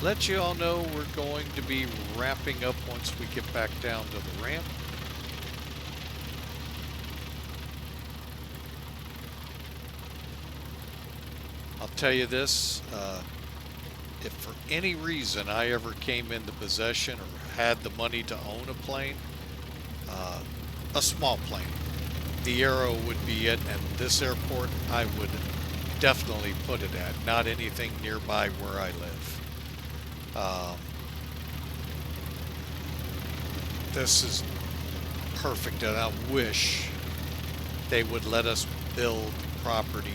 let you all know we're going to be wrapping up once we get back down to the ramp. I'll tell you this, if for any reason I ever came into possession or had the money to own a plane, a small plane, the Arrow would be it, and this airport I would definitely put it at, not anything nearby where I live. This is perfect, and I wish they would let us build property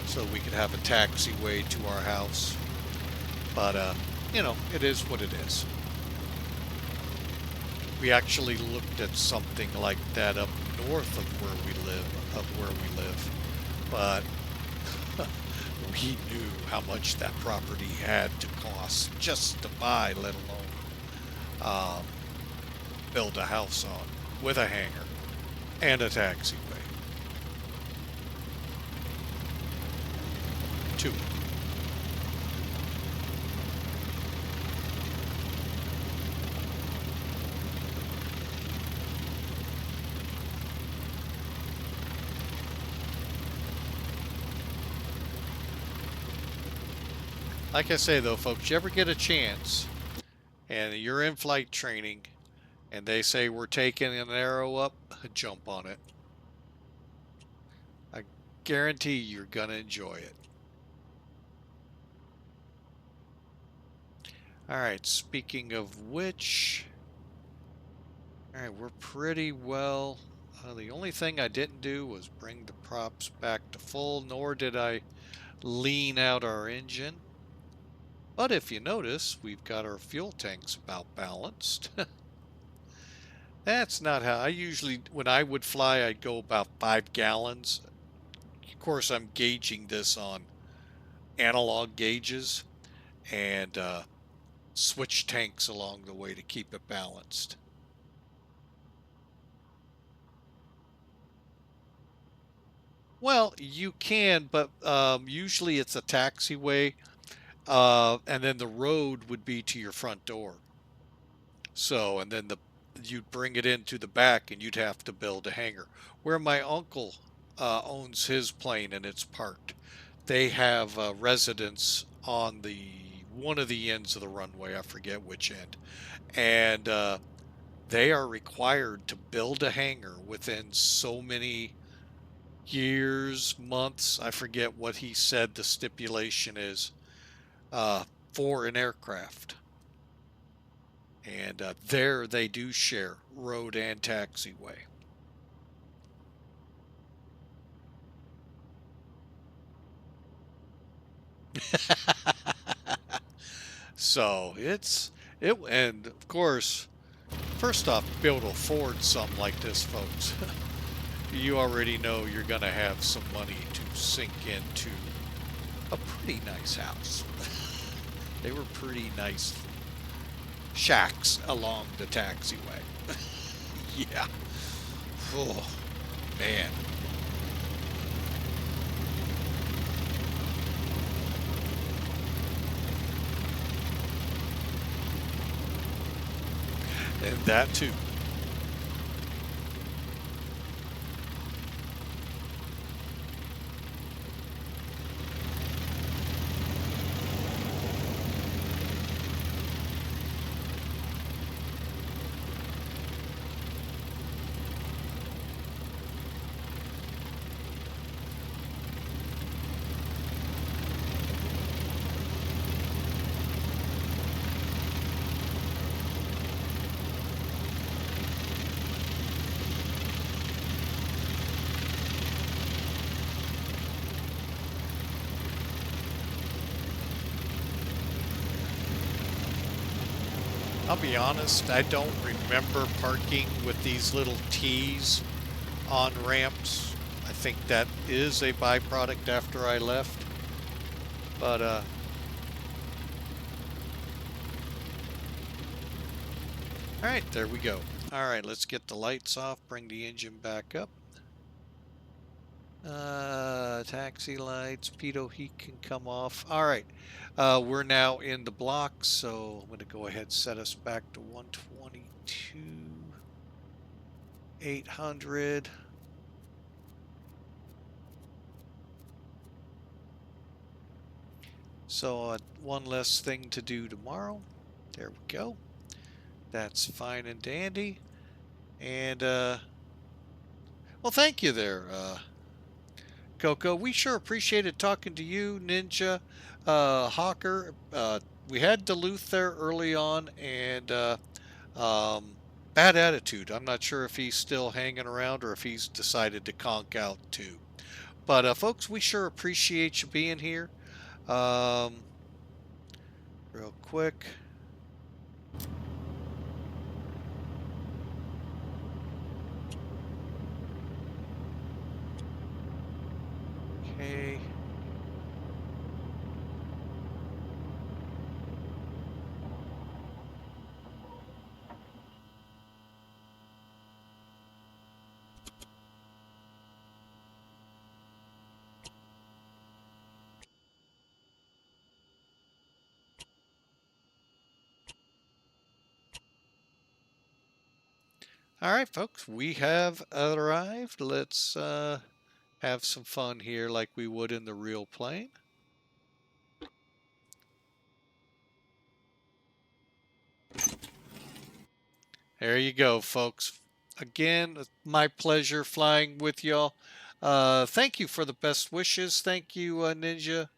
so we could have a taxiway to our house. But, you know, it is what it is. We actually looked at something like that up north of where we live, but we knew how much that property had to cost just to buy, let alone build a house on, with a hangar and a taxiway. Two. Like I say though, folks, you ever get a chance and you're in flight training and they say we're taking an Arrow up, jump on it. I guarantee you're gonna enjoy it. Alright, speaking of which, alright, we're pretty well. The only thing I didn't do was bring the props back to full, nor did I lean out our engine. But if you notice, we've got our fuel tanks about balanced. That's not how I usually, when I would fly, I'd go about 5 gallons. Of course, I'm gauging this on analog gauges and switch tanks along the way to keep it balanced. Well, you can, but usually it's a taxiway, and then the road would be to your front door. So, and then you'd bring it into the back, and you'd have to build a hangar. Where my uncle owns his plane and it's parked, they have residents on one of the ends of the runway. I forget which end, and they are required to build a hangar within so many years, months. I forget what he said the stipulation is for an aircraft. And there they do share road and taxiway. So and of course, first off, to be able to afford something like this, folks, you already know you're going to have some money to sink into a pretty nice house. They were pretty nice shacks along the taxiway. Yeah. Oh, man. And that too. I'll be honest, I don't remember parking with these little T's on ramps. I think that is a byproduct after I left. But, all right, there we go. All right, let's get the lights off, bring the engine back up. Taxi lights, pitot heat can come off. All right, we're now in the blocks, so I'm going to go ahead and set us back to 122, 800. So one less thing to do tomorrow. There we go. That's fine and dandy. And, well, thank you there, Coco. We sure appreciated talking to you, Ninja, Hawker. We had Duluth there early on, and bad attitude. I'm not sure if he's still hanging around or if he's decided to conk out too. But folks, we sure appreciate you being here. Real quick. Okay. All right, folks, we have arrived. Let's have some fun here like we would in the real plane. There you go, folks. Again, my pleasure flying with y'all. Thank you for the best wishes. Thank you, Ninja.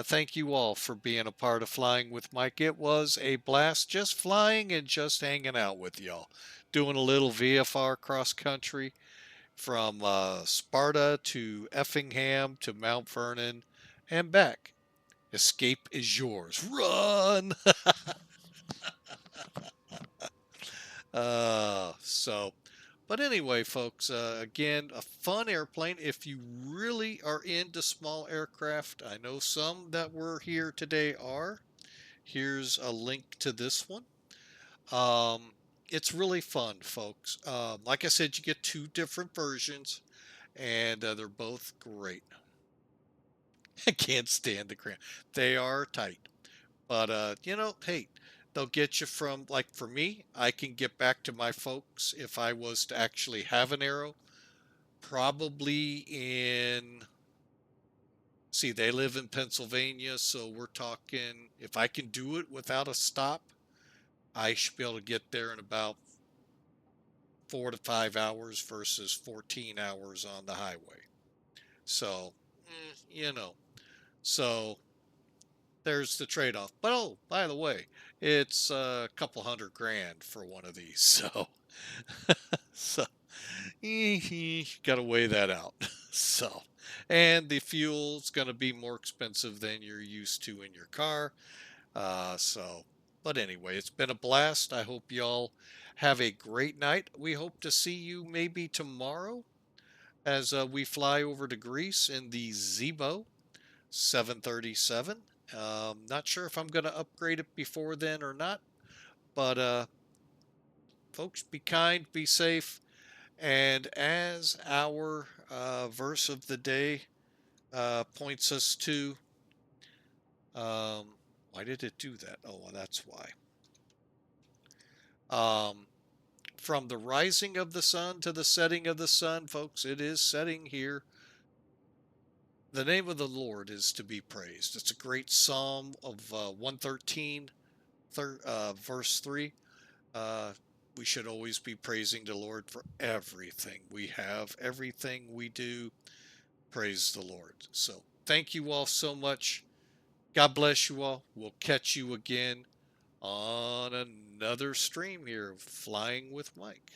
Thank you all for being a part of Flying with Mike. It was a blast just flying and just hanging out with y'all. Doing a little VFR cross country from Sparta to Effingham to Mount Vernon and back. Escape is yours. Run! But anyway, folks, again, a fun airplane. If you really are into small aircraft, I know some that were here today are. Here's a link to this one. It's really fun, folks. Like I said, you get two different versions, and they're both great. I can't stand the cramp. They are tight. But, you know, hey, they'll get you from, like for me, I can get back to my folks if I was to actually have an Arrow, probably see, they live in Pennsylvania, so we're talking, if I can do it without a stop, I should be able to get there in about 4 to 5 hours versus 14 hours on the highway. So, you know, so there's the trade-off. But oh, by the way, it's a couple $100,000 for one of these. So, so got to weigh that out. So, and the fuel's going to be more expensive than you're used to in your car. But anyway, it's been a blast. I hope y'all have a great night. We hope to see you maybe tomorrow as we fly over to Greece in the Zebo 737. Not sure if I'm going to upgrade it before then or not, but folks, be kind, be safe, and as our verse of the day points us to, why did it do that? Oh, well, that's why. From the rising of the sun to the setting of the sun, folks, it is setting here. The name of the Lord is to be praised. It's a great psalm of 113, verse 3. We should always be praising the Lord for everything we have, everything we do. Praise the Lord. So thank you all so much. God bless you all. We'll catch you again on another stream here of Flying with Mike.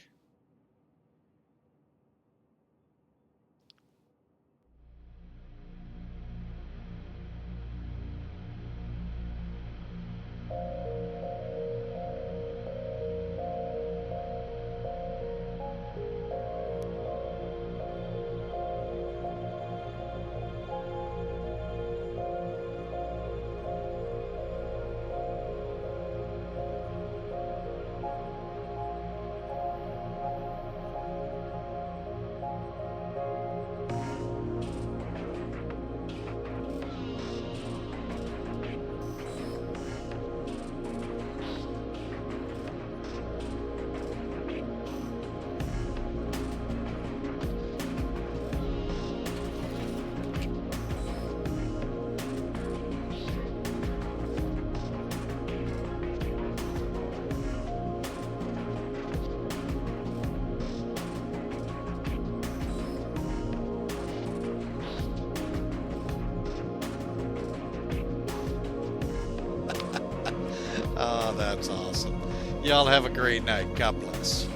Oh, that's awesome. Y'all have a great night. God bless.